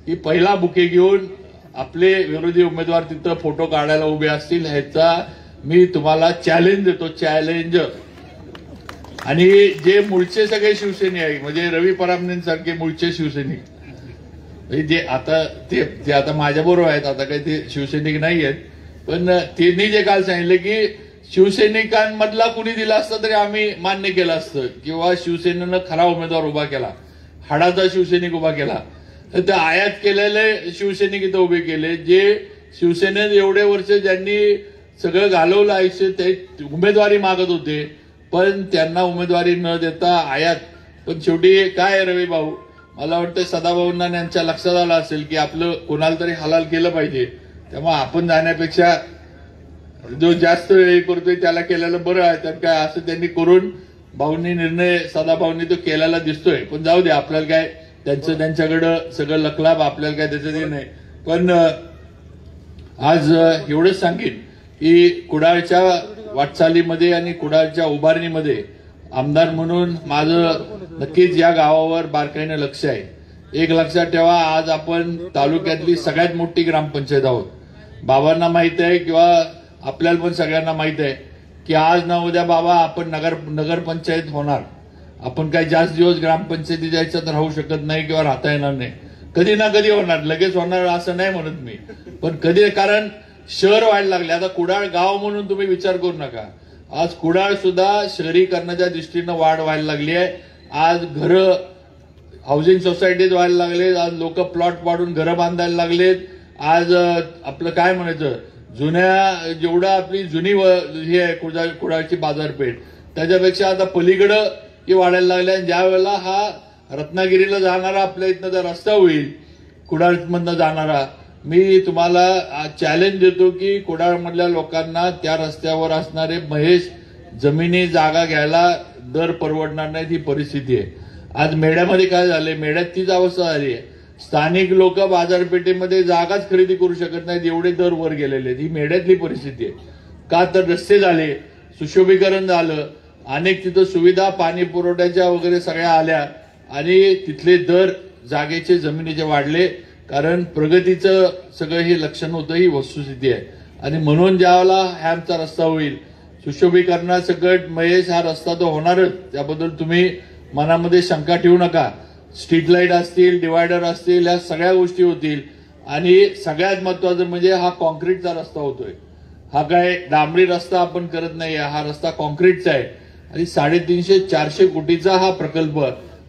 की पहिला बुके घेऊन आपले विरोधी उमेदवार तिथं फोटो काढायला उभे असतील, ह्याचा मी तुम्हाला चॅलेंज देतो, चॅलेंज. आणि जे मूळचे सगळे शिवसैनिक आहे, म्हणजे रवी परामनेंसारखे मूळचे शिवसैनिक, जे आता माझ्या बरोबर आहेत, आता काही ते शिवसैनिक नाही आहेत, पण त्यांनी जे काल सांगितलं की शिवसैनिकांमधला कुणी दिला असतं तरी आम्ही मान्य केलं असतं किंवा शिवसेनेनं खरा उमेदवार उभा केला, हाडाचा शिवसैनिक उभा केला, तर ते आयात केलेले शिवसैनिक इथं उभे केले. जे शिवसेनेत एवढे वर्ष ज्यांनी सगळं घालवलं आयुष्य, ते उमेदवारी मागत होते पण त्यांना उमेदवारी न देता आयात. पण शेवटी काय रवी भाऊ, मला वाटतं सदाभाऊंना यांच्या लक्षात आलं असेल की आपलं कोणाला तरी हलाल केलं पाहिजे, त्यामुळे आपण जाण्यापेक्षा जो जास्त हे करतोय त्याला केलेलं बरं आहे. तर काय असं त्यांनी करून भाऊंनी निर्णय, सदाभाऊंनी तो केलेला दिसतोय. पण जाऊ दे, आपल्याला काय त्यांच्याकडं सगळं लकलाभ, आपल्याला काय त्याचं ते नाही. पण आज एवढंच सांगेन की कुडाळच्या वाटचालीमध्ये आणि कुडाळच्या उभारणीमध्ये आमदार म्हणून माझं नक्कीच या गावावर बारकाईनं लक्ष आहे. एक लक्षात ठेवा, आज आपण तालुक्यातली सगळ्यात मोठी ग्रामपंचायत आहोत. बाबांना माहित आहे किंवा आपल्याला पण सगळ्यांना माहित आहे की आज ना उद्या बाबा आपण नगरपंचायत होणार आपण काही जास्त दिवस ग्रामपंचायतीच्या याच्यात राहू शकत नाही किंवा राहता येणार नाही. कधी ना कधी होणार, लगेच होणार असं नाही म्हणत मी, पण कधी, कारण शहर व्हायला लागले. आता कुडाळ गाव म्हणून तुम्ही विचार करू नका. आज कुडाळ सुद्धा शहरीकरणाच्या दृष्टीनं वाढ व्हायला लागली आहे. आज घरं हाऊसिंग सोसायटीत व्हायला लागलेत. आज लोक प्लॉट पाडून घरं बांधायला लागलेत. आज आपलं काय म्हणायचं, जुन्या जेवढं आपली जुनी ही आहे कुडाळची बाजारपेठ, त्याच्यापेक्षा आता पलीकडं ही वाढायला लागल्या. ज्या वेळेला हा रत्नागिरीला जाणारा आपल्या इथनं जर रस्ता होईल कुडाळमधनं जाणारा, मी तुम्हाला चॅलेंज देतो की कुडाळमधल्या लोकांना त्या रस्त्यावर असणारे महेश जमिनी जागा घ्यायला दर परवडणार नाही, ही परिस्थिती आहे. आज मेढ्यामध्ये काय झालंय, मेढ्यात तीच अवस्था झाली आहे. स्थानिक लोक बाजारपेठेमध्ये जागाच खरेदी करू शकत नाहीत, एवढे दर वर गेलेले आहेत. ही मेढ्यातली परिस्थिती आहे. का तर रस्ते झाले, सुशोभीकरण झालं, अनेक तिथं सुविधा पाणी पुरवठ्याच्या वगैरे सगळ्या आल्या आणि तिथले दर जागेचे जमिनीचे वाढले. कारण प्रगतीचं सगळं हे लक्षण होतं, ही वस्तुस्थिती आहे. आणि म्हणून ज्यावेळेला हॅमचा रस्ता होईल, सुशोभीकरणासकट महेश हा रस्ता तर होणारच, त्याबद्दल तुम्ही मनामध्ये शंका ठेवू नका. स्ट्रीट लाईट असतील, डिवायडर असतील, या सगळ्या गोष्टी होतील. आणि सगळ्यात महत्वाचं म्हणजे हा कॉन्क्रीटचा रस्ता होतोय. हा काय डांबरी रस्ता आपण करत नाही, हा रस्ता कॉन्क्रीटचा आहे. आणि 350-400 कोटीचा हा प्रकल्प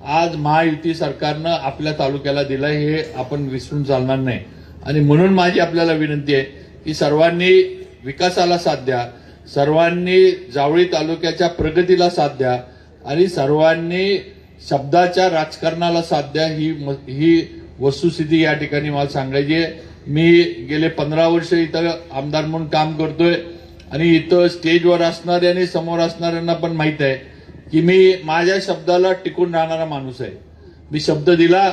आज महायुती सरकारनं आपल्या तालुक्याला दिला, हे आपण विसरून चालणार नाही. आणि म्हणून माझी आपल्याला विनंती आहे की सर्वांनी विकासाला साथ द्या, सर्वांनी जावळी तालुक्याच्या प्रगतीला साथ द्या आणि सर्वांनी शब्दाच्या राजकारणाला साथ द्या. ही वस्तुस्थिती या ठिकाणी मला सांगायची आहे. मी गेले 15 वर्ष इथं आमदार म्हणून काम करतोय आणि इथं स्टेजवर असणारे आणि समोर असणाऱ्यांना पण माहित आहे की मी माझ्या शब्दाला टिकून राहणारा माणूस आहे. मी शब्द दिला,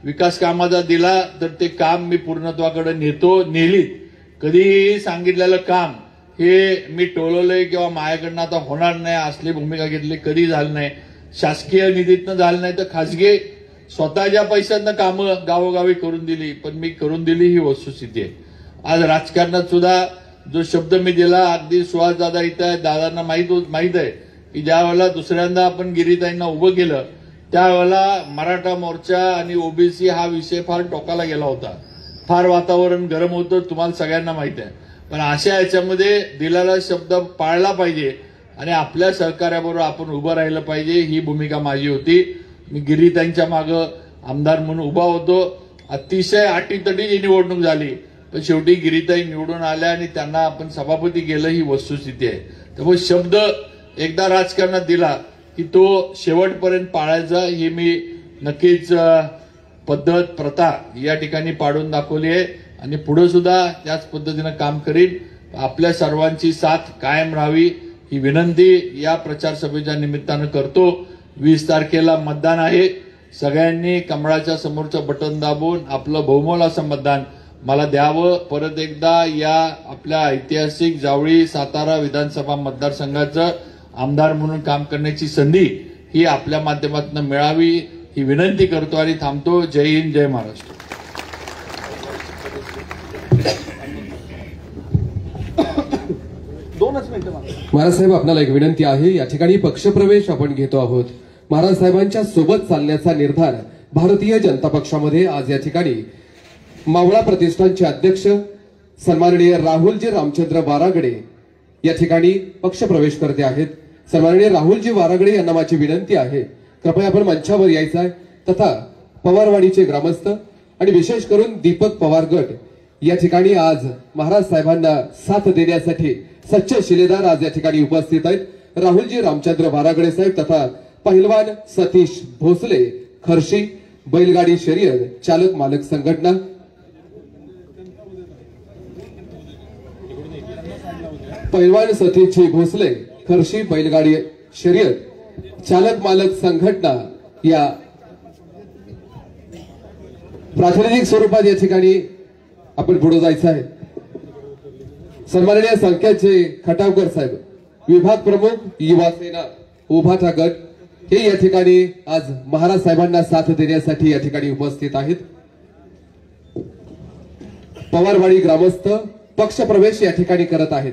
विकास कामाचा दिला, तर ते काम मी पूर्णत्वाकडे नेलीत. कधीही सांगितलेलं काम हे मी टोलवलंय किंवा माझ्याकडनं आता होणार नाही असली भूमिका घेतली कधी झालं नाही. शासकीय निधीतनं झालं नाही तर खासगी स्वतःच्या पैशांना कामं गावोगावी करून दिली, पण मी करून दिली, ही वस्तुस्थिती आहे. आज राजकारणात सुद्धा जो शब्द मी दिला, अगदी सुहास दादा इथं आहे, दादांना माहित आहे की ज्या वेळेला दुसऱ्यांदा आपण गिरीताईंना उभं केलं त्यावेळेला मराठा मोर्चा आणि ओबीसी हा विषय फार टोकाला गेला होता. फार वातावरण गरम होतं, तुम्हाला सगळ्यांना माहित आहे. पण अशा याच्यामध्ये दिलेला शब्द पाळला पाहिजे आणि आपल्या सहकार्याबरोबर आपण उभं राहिलं पाहिजे, ही भूमिका माझी होती. मी गिरीताईंच्या मागं आमदार म्हणून उभा होतो. अतिशय अटीतटीची निवडणूक झाली, पण शेवटी गिरीताई निवडून आल्या आणि त्यांना आपण सभापती केलं, ही वस्तुस्थिती आहे. त्यामुळे शब्द एकदा राजकारणात दिला की तो शेवटपर्यंत पाळायचा, ही मी नक्कीच पद्धत प्रथा या ठिकाणी पाडून दाखवली आहे आणि पुढे सुद्धा त्याच पद्धतीनं काम करीन. आपल्या सर्वांची साथ कायम राहावी ही विनंती या प्रचार सभेच्या निमित्तानं करतो. 20 तारखेला मतदान आहे. सगळ्यांनी कमळाच्या समोरचं बटन दाबून आपलं बहुमोल असं मतदान मला द्यावं. परत एकदा या आपल्या ऐतिहासिक जावळी सातारा विधानसभा मतदारसंघाचं आमदार म्हणून काम करण्याची संधी ही आपल्या माध्यमातून मिळावी ही विनंती करतो आणि थांबतो. जय हिंद, जय महाराष्ट्र. महाराज साहेब, आपल्याला एक विनंती आहे. या ठिकाणी पक्षप्रवेश आपण घेतो आहोत. महाराज साहेबांच्या सोबत चालण्याचा निर्धार भारतीय जनता पक्षामध्ये आज या ठिकाणी मावळा प्रतिष्ठानचे अध्यक्ष सन्माननीय राहुलजी रामचंद्र वारागडे या ठिकाणी पक्षप्रवेश करते आहेत. सन्माननीय राहुलजी वारागडे यांना माझी विनंती आहे, कृपया आपण मंचावर यायचं आहे. तथा पवारवाडीचे ग्रामस्थ आणि विशेष करून दीपक पवार गट या ठिकाणी आज महाराज साहेबांना साथ देण्यासाठी सच्चे शिलेदार आज या ठिकाणी उपस्थित आहेत. राहुलजी रामचंद्र वारागडे साहेब तथा पहिलवान सतीश भोसले, खर्शी बैलगाडी शर्यत चालक मालक संघटना, पहिलवान सतीश भोसले, खर्शी बैलगाडी शर्यत चालक मालक संघटना या प्रातिनिधिक स्वरूपात या ठिकाणी आपण पुढे जायचं आहे. सन्माननीय संख्याचे खटावकर साहेब, विभाग प्रमुख युवा सेना उभाटा गट हे या ठिकाणी आज महाराज साहेबांना साथ देण्यासाठी या ठिकाणी उपस्थित आहेत. पवारवाडी ग्रामस्थ पक्षप्रवेश या ठिकाणी करत आहेत.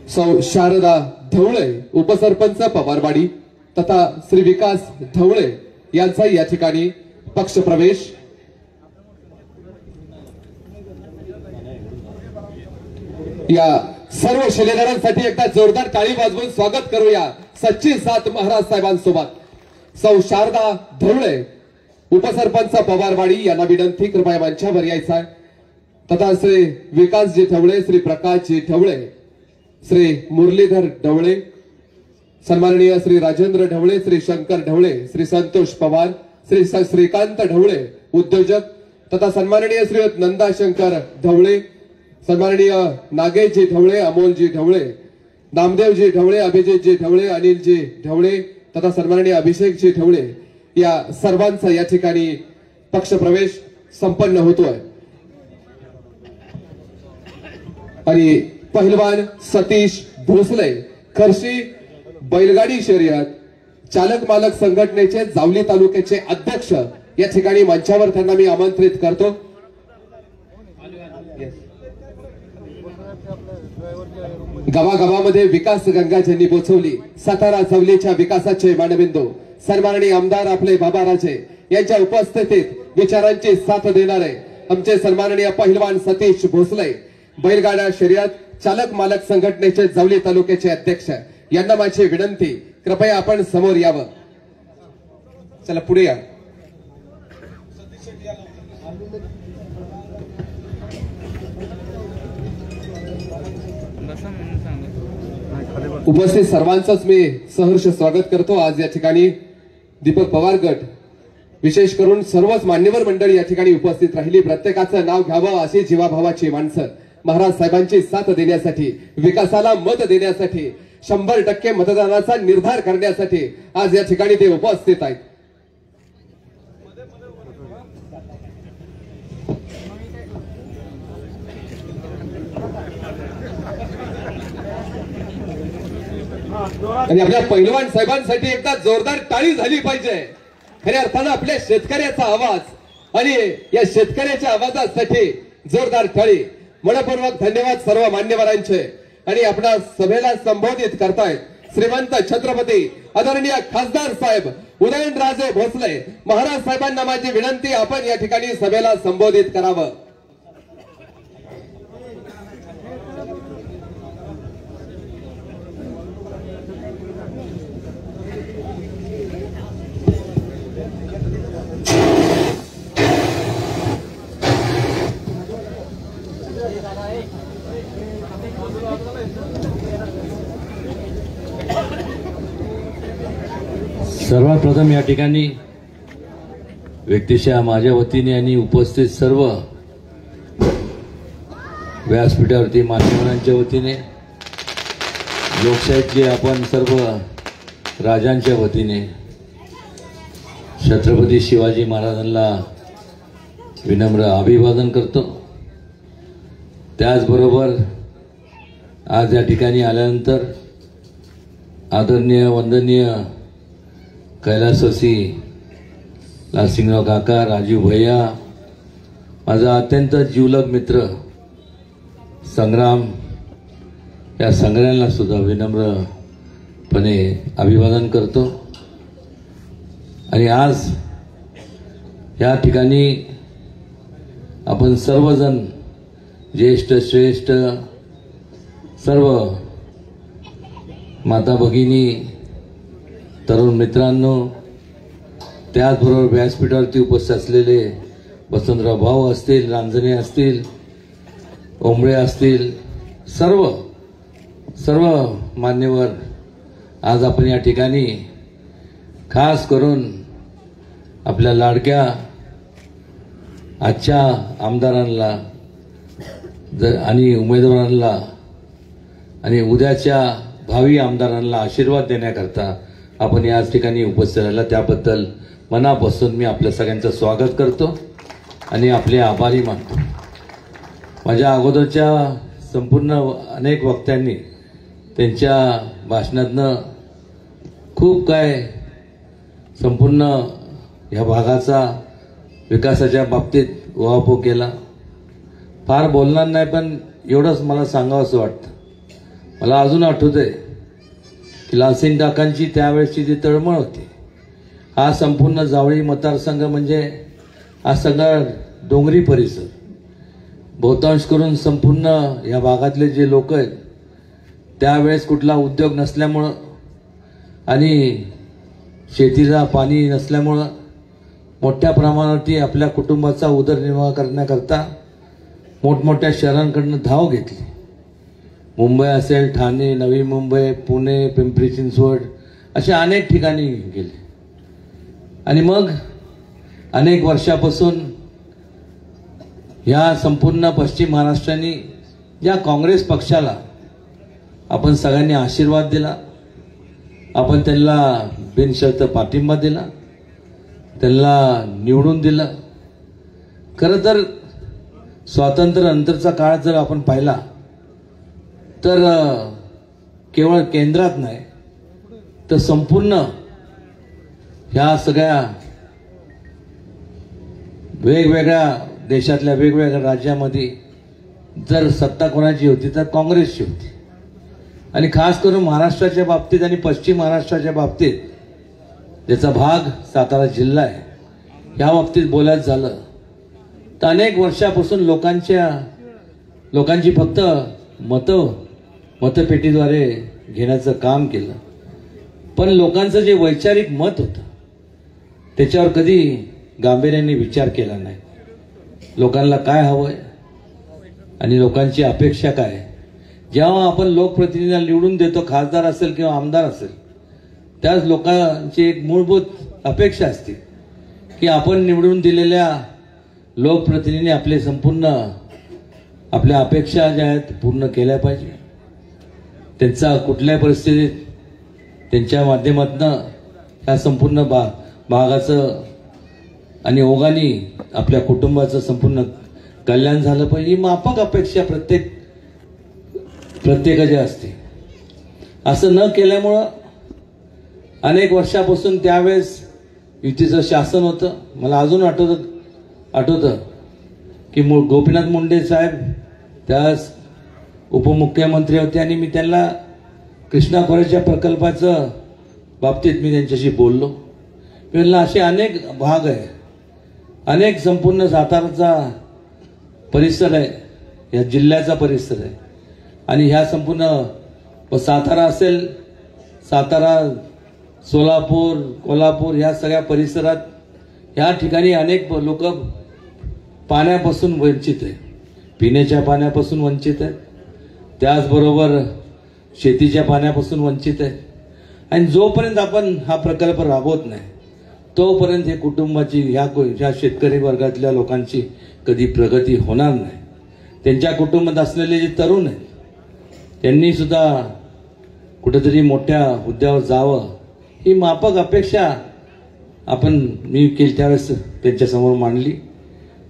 सौ शारदा ढवळे, उपसरपंच पवारवाडी, तथा श्री विकास ढवळे यांचा या ठिकाणी पक्ष प्रवेश। या सर्व शिलेदारांसाठी एकदा जोरदार टाळी वाजवून स्वागत करूया सच्ची साथ महाराज साहेबांसोबत। सौ शारदा ढवळे उपसरपंच पवारवाडी यांना विनंती कृपया मंचावर यायचं आहे। तथा श्री विकासजी ढवळे, श्री प्रकाशजी ढवळे, श्री मुरलीधर ढवळे, सन्माननीय श्री राजेंद्र ढवळे, श्री शंकर ढवळे, श्री संतोष पवार, श्री श्रीकांत ढवळे उद्योजक, तथा सन्माननीय श्री नंदाशंकर ढवळे, सन्माननीय नागेशजी ढवळे, अमोलजी ढवळे, नामदेवजी ढवळे, अभिजितजी ढवळे, अनिलजी ढवळे तथा सन्माननीय अभिषेकजी ढवळे या सर्वांचा या ठिकाणी पक्ष प्रवेश संपन्न होतोय। आणि पहिलवान सतीश भोसले खर्शी बैलगाडी शर्यत चालक मालक संघटनेचे जावली तालुक्याचे अध्यक्ष या ठिकाणी मंचावर त्यांना मी आमंत्रित करतो। गावागावामध्ये विकास गंगा ज्यांनी पोचवली, सातारा जवलीच्या विकासाचे मानबिंदू सन्माननीय आमदार आपले बाबाराजे यांच्या उपस्थितीत विचारांची साथ देणारे आमचे सन्माननीय पहिलवान सतीश भोसले बैलगाडा शर्यत चालक मालक संघटनेचे जावली तालुक्याचे अध्यक्ष यांना माझी विनंती, कृपया आपण समोर यावं। चला पुढे या। उपस्थित सर्वांचंच मी सहर्ष स्वागत करतो। आज या ठिकाणी दीपक पवार गट विशेष करून सर्वच मान्यवर मंडळी या ठिकाणी उपस्थित राहिली। प्रत्येकाचं नाव घ्यावं अशी जीवाभावाची माणसं महाराज साहेबांची साथ देण्यासाठी, विकासाला मत देण्यासाठी, 100% मतदानाचा निर्धार करण्यासाठी आज या ठिकाणी ते उपस्थित आहेत। आणि आपल्या पहिलवान साहेबांसाठी एकदा जोरदार टाळी झाली पाहिजे। खऱ्या अर्थानं आपल्या शेतकऱ्याचा आवाज आणि या शेतकऱ्याच्या आवाजासाठी जोरदार टाळी। मनपूर्वक धन्यवाद सर्व मान्यवरांचे। आणि आपल्या सभेला संबोधित करतायत श्रीमंत छत्रपती आदरणीय खासदार साहेब उदयनराजे भोसले महाराज साहेबांना माझी विनंती, आपण या ठिकाणी सभेला संबोधित करावं। सर्वात प्रथम या ठिकाणी व्यक्तिशः माझ्या वतीने आणि उपस्थित सर्व व्यासपीठावरती मान्यवरांच्या वतीने, लोकशाहीतले आपण सर्व राजांच्या वतीने छत्रपती शिवाजी महाराजांना विनम्र अभिवादन करतो। त्याचबरोबर आज या ठिकाणी आल्यानंतर आदरणीय वंदनीय कैलासवासी लालसिंगराव काका, राजीव भैया, माझा अत्यंत जिवलग मित्र संग्राम, या संग्रामाला सुद्धा विनम्रपणे अभिवादन करतो। आणि आज या ठिकाणी आपण सर्वजण ज्येष्ठ श्रेष्ठ सर्व माता भगिनी, तरुण मित्रांनो, त्याचबरोबर व्यासपीठावरती उपस्थित असलेले वसंतराव भाऊ असतील, रांजणे असतील, ओंबळे असतील, सर्व मान्यवर, आज आपण या ठिकाणी खास करून आपल्या लाडक्या आजच्या आमदारांना आणि उमेदवारांना आणि उद्याच्या भावी आमदारांना आशीर्वाद देण्याकरता आपण याच ठिकाणी उपस्थित राहिला, त्याबद्दल मनापासून मी आपल्या सगळ्यांचं स्वागत करतो आणि आपले आभारी मानतो। माझ्या अगोदरच्या संपूर्ण अनेक वक्त्यांनी त्यांच्या भाषणातनं खूप काय संपूर्ण या भागाचा विकासाच्या बाबतीत उहापोह केला। फार बोलणार नाही, पण एवढंच मला सांगावं असं वाटतं। मला अजून आठवतंय की लालसिंग काकांची त्यावेळेसची जी तळमळ होती, हा संपूर्ण जावळी मतदारसंघ म्हणजे हा सगळा डोंगरी परिसर, बहुतांश करून संपूर्ण या भागातले जे लोक आहेत, त्यावेळेस कुठला उद्योग नसल्यामुळं आणि शेतीला पाणी नसल्यामुळं मोठ्या प्रमाणावरती आपल्या कुटुंबाचा उदरनिर्वाह करण्याकरता मोठमोठ्या शहरांकडनं धाव घेतली. मुंबई असेल, ठाणे, नवी मुंबई, पुणे, पिंपरी चिंचवड अशा अनेक ठिकाणी गेले. आणि मग अनेक वर्षापासून ह्या संपूर्ण पश्चिम महाराष्ट्राने ज्या काँग्रेस पक्षाला आपण सगळ्यांनी आशीर्वाद दिला, आपण त्यांना बिनशर्त पाठिंबा दिला, त्यांना निवडून दिलं. खरं तर स्वातंत्र्यानंतरचा काळ जर आपण पाहिला तर केवळ केंद्रात नाही तर संपूर्ण ह्या सगळ्या वेगवेगळ्या देशातल्या वेगवेगळ्या राज्यामध्ये जर सत्ता कोणाची होती तर काँग्रेसची होती. आणि खास करून महाराष्ट्राच्या बाबतीत आणि पश्चिम महाराष्ट्राच्या बाबतीत, ज्याचा भाग सातारा जिल्हा आहे, ह्या बाबतीत बोलायचं झालं तर अनेक वर्षापासून लोकांची फक्त मतपेटीद्वारे घेण्याचं काम केलं. पण लोकांचं जे वैचारिक मत होतं त्याच्यावर कधी गांभीर्याने विचार केला नाही. लोकांना काय हवंय आणि लोकांची अपेक्षा काय. जेव्हा आपण लोकप्रतिनिधीला निवडून देतो, खासदार असेल किंवा आमदार असेल, त्याच लोकांची एक मूलभूत अपेक्षा असते की आपण निवडून दिलेल्या लोकप्रतिनिधींनी आपले संपूर्ण आपल्या अपेक्षा ज्या आहेत पूर्ण केल्या पाहिजे. त्यांचा कुठल्याही परिस्थितीत त्यांच्या माध्यमातून या संपूर्ण भागाचं आणि ओघांनी आपल्या कुटुंबाचं संपूर्ण कल्याण झालं पाहिजे. ही माफक अपेक्षा प्रत्येकाची असते. असं न केल्यामुळं अनेक वर्षापासून त्यावेळेस युतीचं शासन होतं. मला अजून आठवतं की गोपीनाथ मुंडे साहेब त्यास उपमुख्यमंत्री होते आणि मी त्यांना कृष्णा खोऱ्याच्या प्रकल्पाचं बाबतीत मी त्यांच्याशी बोललो. मी म्हणलं असे अनेक भाग आहे, अनेक संपूर्ण साताराचा परिसर आहे, या जिल्ह्याचा परिसर आहे आणि ह्या संपूर्ण सातारा असेल, सातारा, सोलापूर, कोल्हापूर ह्या सगळ्या परिसरात ह्या ठिकाणी अनेक लोक पाण्यापासून वंचित आहे, पिण्याच्या पाण्यापासून वंचित आहेत, त्याचबरोबर शेतीच्या पाण्यापासून वंचित आहेत. आणि जोपर्यंत आपण हा प्रकल्प राबवत नाही तोपर्यंत हे कुटुंबाची ह्या शेतकरी वर्गातल्या लोकांची कधी प्रगती होणार नाही. त्यांच्या कुटुंबात असलेले जे तरुण आहेत त्यांनी सुद्धा कुठेतरी मोठ्या हुद्द्यावर जावं, ही माफक अपेक्षा मी केली त्यावेळेस त्यांच्यासमोर मांडली.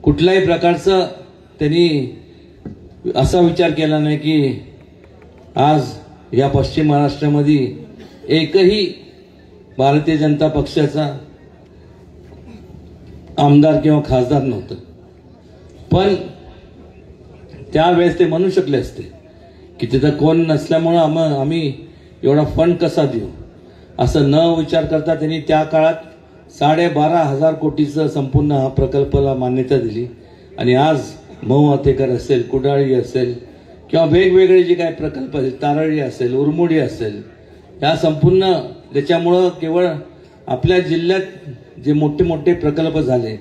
कुठल्याही प्रकारचं त्यांनी असा विचार केला नाही की आज या पश्चिम महाराष्ट्रामध्ये एकही भारतीय जनता पक्षाचा आमदार किंवा खासदार नव्हतं. पण त्यावेळेस ते म्हणू शकले असते की तिथं कोण नसल्यामुळं आम्ही एवढा फंड कसा देऊ, असं न विचार करता त्यांनी त्या काळात 12,500 कोटीचं संपूर्ण हा प्रकल्पाला मान्यता दिली. आणि आज मऊ अतेकर असेल, कुडाळी असेल किंवा वेगवेगळे जे काही प्रकल्प आहेत, तारळी असेल, उरमोडी असेल, या संपूर्ण त्याच्यामुळं केवळ आपल्या जिल्ह्यात जे मोठे मोठे प्रकल्प झाले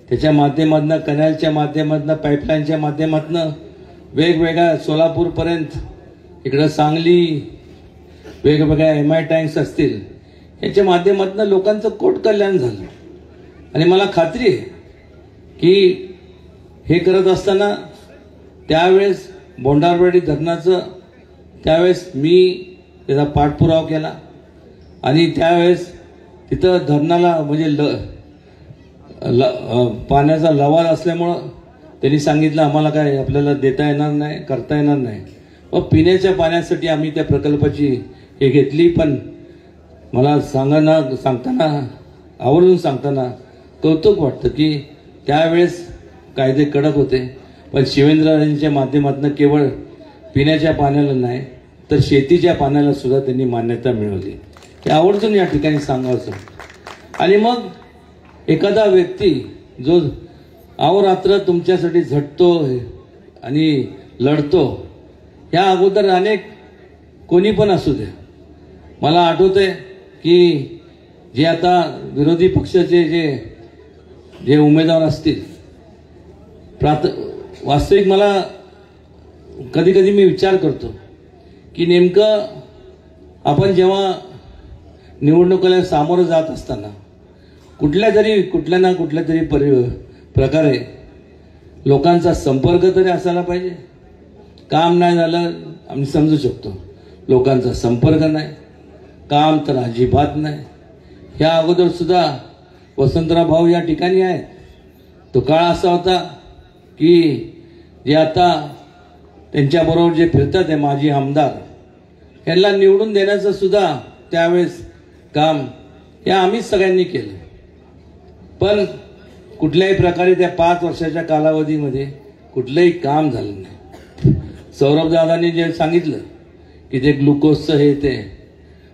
त्याच्या माध्यमातून, कॅनलच्या माध्यमातून, पाईपलाईनच्या माध्यमातून वेगवेगळ्या सोलापूरपर्यंत, इकडं सांगली, वेगवेगळ्या MI टँक्स असतील, याच्या माध्यमातून लोकांचं कोट कल्याण झालं. आणि मला खात्री आहे की हे करत असताना त्यावेळेस बोंडारवाडी धरणाचं त्यावेळेस मी त्याचा पाठपुरावा केला आणि त्यावेळेस तिथं धरणाला म्हणजे पाण्याचा लवाद असल्यामुळं त्यांनी सांगितलं आम्हाला काय आपल्याला देता येणार नाही, करता येणार नाही. व पिण्याच्या पाण्यासाठी आम्ही त्या प्रकल्पाची हे घेतली. पण मला सांगताना आवर्जून सांगताना कौतुक वाटतं की त्यावेळेस कायदे कडक होते, पण शिवेंद्रराजेंच्या माध्यमातून केवळ पिण्याच्या पाण्याला नाही तर शेतीच्या पाण्याला सुद्धा त्यांनी मान्यता मिळवली. हे आवर्जून या ठिकाणी सांगायचं. आणि मग एखादा व्यक्ती जो अहोरात्र तुमच्यासाठी झटतो आणि लढतो, या अगोदर अनेक कोणी पण असू दे, मला आठवतंय की जे आता विरोधी पक्षाचे जे उमेदवार असतील, वास्तविक मला कधी कधी मी विचार करतो की नेमकं आपण जेव्हा निवडणुकीला सामोरं जात असताना कुठल्या ना कुठल्या तरी प्रकारे लोकांचा संपर्क तरी असायला पाहिजे. काम नाही झालं आम्ही समजू शकतो, लोकांचा संपर्क नाही, काम तर अजिबात नाही. ह्या अगोदर सुद्धा वसंतराव भाऊ या ठिकाणी आहेत. तो काळ असा होता की जे आता त्यांच्याबरोबर जे फिरतात आहे माजी आमदार, यांना निवडून देण्याचं सुद्धा त्यावेळेस काम हे आम्हीच सगळ्यांनी केलं. पण कुठल्याही प्रकारे त्या 5 वर्षाच्या कालावधीमध्ये कुठलंही काम झालं नाही. सौरभ दादांनी जे सांगितलं की ते ग्लुकोजचं हे ते,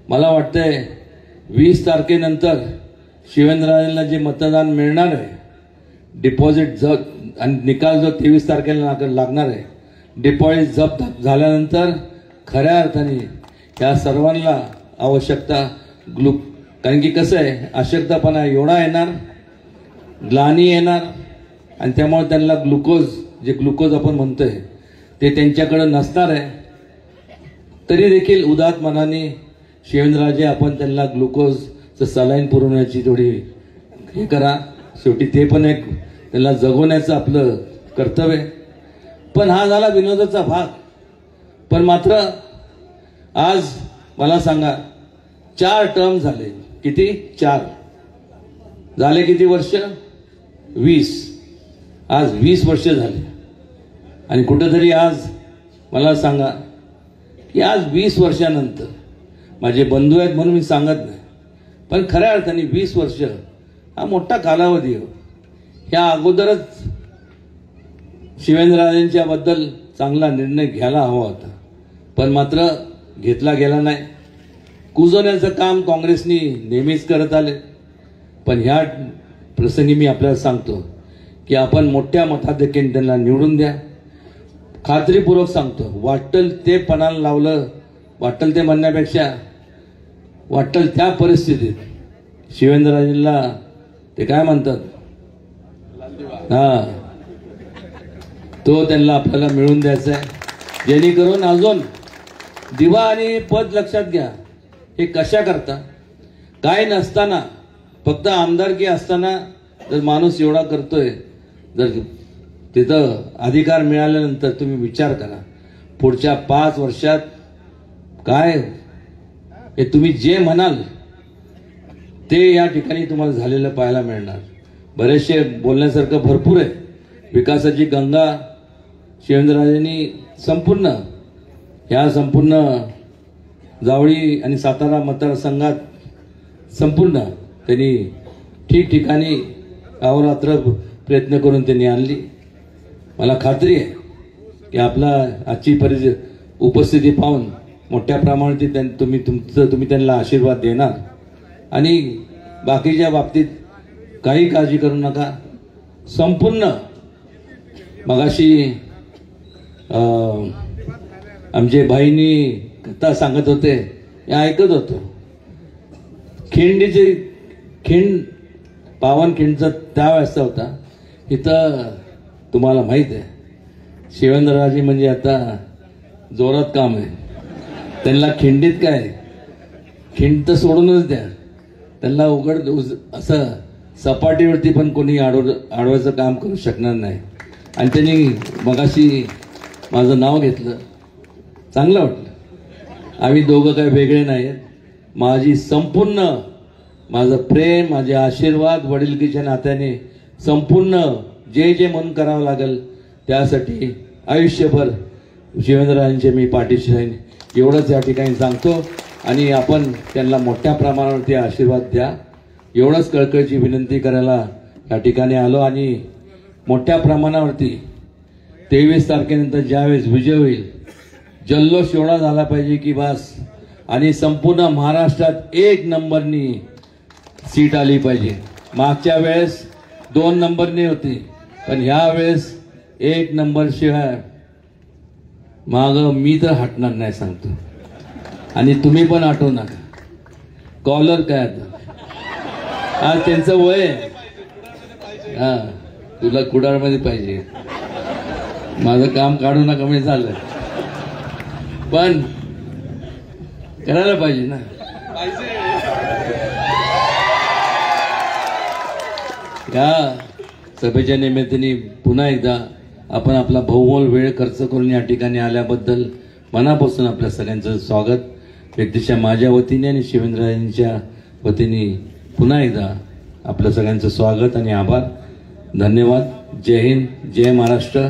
मला वाटतंय 20 तारखेनंतर शिवेंद्रराजेंना जे मतदान मिळणार आहे, डिपॉझिट जप्त आणि निकाल जो 23 तारखेला लागणार आहे, डिपॉझिट जप्त झाल्यानंतर खऱ्या अर्थाने या सर्वांना आवश्यकता कारण की कसं आहे, अशक्तपणा एवढा येणार, ग्लानी येणार आणि त्यामुळे त्यांना ग्लुकोज आपण म्हणतोय ते त्यांच्याकडे नसणार आहे. तरी देखील उदात मनाने शिवेंद्रराजे आपण त्यांना ग्लुकोजचं सलाईन पुरवण्याची थोडी हे करा. शेवटी ते पण एक त्यांना जगवण्याचं आपलं कर्तव्य. पण हा झाला विनोदाचा भाग. पण मात्र आज मला सांगा 4 टर्म झाले. किती? 4 झाले. किती वर्ष? 20. आज 20 वर्ष झाले. आणि कुठेतरी आज मला सांगा की आज 20 वर्षानंतर, माझे बंधू आहेत म्हणून मी सांगत नाही, पण खऱ्या अर्थाने 20 वर्ष हा मोठा कालावधी हो. ह्या अगोदरच शिवेंद्रराजेंच्या बद्दल चांगला निर्णय घ्यायला हवा होता, पण मात्र घेतला गेला नाही. कुजवण्याचं काम काँग्रेसनी नेहमीच करत आले. पण ह्या प्रसंगी मी आपल्याला सांगतो की आपण मोठ्या मताधिक्याने त्यांना निवडून द्या. खात्रीपूर्वक सांगतो, वाटल ते पणाला लावलं, वाटल ते म्हणण्यापेक्षा वाटल त्या परिस्थितीत शिवेंद्रराजेंना ते काय म्हणतात, तो त्यांना आपल्याला मिळून द्यायचा आहे. जेणेकरून अजून दिवा आणि पद लक्षात घ्या, हे कशा करता, काय नसताना, फक्त आमदारकी असताना जर माणूस एवढा करतोय, जर तिथं अधिकार मिळाल्यानंतर तुम्ही विचार करा पुढच्या 5 वर्षात काय हे तुम्ही जे म्हणाल ते या ठिकाणी तुम्हाला झालेलं पाहायला मिळणार. बरेचसे बोलण्यासारखं भरपूर आहे. विकासाची गंगा शिवेंद्रराजेंनी संपूर्ण जावळी आणि सातारा मतदारसंघात संपूर्ण त्यांनी ठिकठिकाणी अहोरात्र प्रयत्न करून त्यांनी आणली. मला खात्री आहे की आपला आजची उपस्थिती पाहून मोठ्या प्रमाणात तुम्ही त्यांना आशीर्वाद देणार. आणि बाकीच्या बाबतीत काही काळजी करू नका. संपूर्ण मगाशी आमचे भाईंनी कथा सांगत होते, हे ऐकत होतो. खिंड पावनखिंडचा त्यावेळेस होता. इथं तुम्हाला माहित आहे शिवेंद्रराजे म्हणजे आता जोरात काम आहे. त्यांना खिंडीत काय, खिंड तर सोडूनच द्या, त्यांना असं सपाटीवरती पण कोणी अडवायचं काम करू शकणार नाही. आणि त्यांनी मगाशी माझं नाव घेतलं, चांगलं वाटलं. आम्ही दोघं काही वेगळे नाहीत. माझं प्रेम, माझे आशीर्वाद वडिलकीच्या नात्याने संपूर्ण जे म्हणून करावं लागेल त्यासाठी आयुष्यभर शिवेंद्रराजेंचे मी पाठीशी राहीन, एवढंच या ठिकाणी सांगतो. आणि आपण त्यांना मोठ्या प्रमाणावरती आशीर्वाद द्या, एवढंच कळकळीची विनंती करायला या ठिकाणी आलो. आणि मोठ्या प्रमाणावरती 23 तारखेनंतर ज्यावेळेस विजय होईल जल्लोष एवढा झाला पाहिजे की बस, आणि संपूर्ण महाराष्ट्रात 1 नंबरनी सीट आली पाहिजे. मागच्या वेळेस 2 नंबरनी होती, पण ह्या वेळेस 1 नंबर शिवाय माग मी तर हटणार नाही सांगतो, आणि तुम्ही पण हटवू नका. कॉलर काय आता आज त्यांचं वय, हा तुला कुडाळमध्ये पाहिजे, माझं काम काढू नका मी झालं, पण करायला पाहिजे ना. या सभेच्या निमित्ताने पुन्हा एकदा आपण आपला बहुमोल वेळ खर्च करून या ठिकाणी आल्याबद्दल मनापासून आपल्या सगळ्यांचं स्वागत. व्यक्तिशः माझ्या वतीने आणि शिवेंद्रराजांच्या वतीने पुन्हा एकदा आपल्या सगळ्यांचं स्वागत आणि आभार. धन्यवाद. जय हिंद, जय महाराष्ट्र.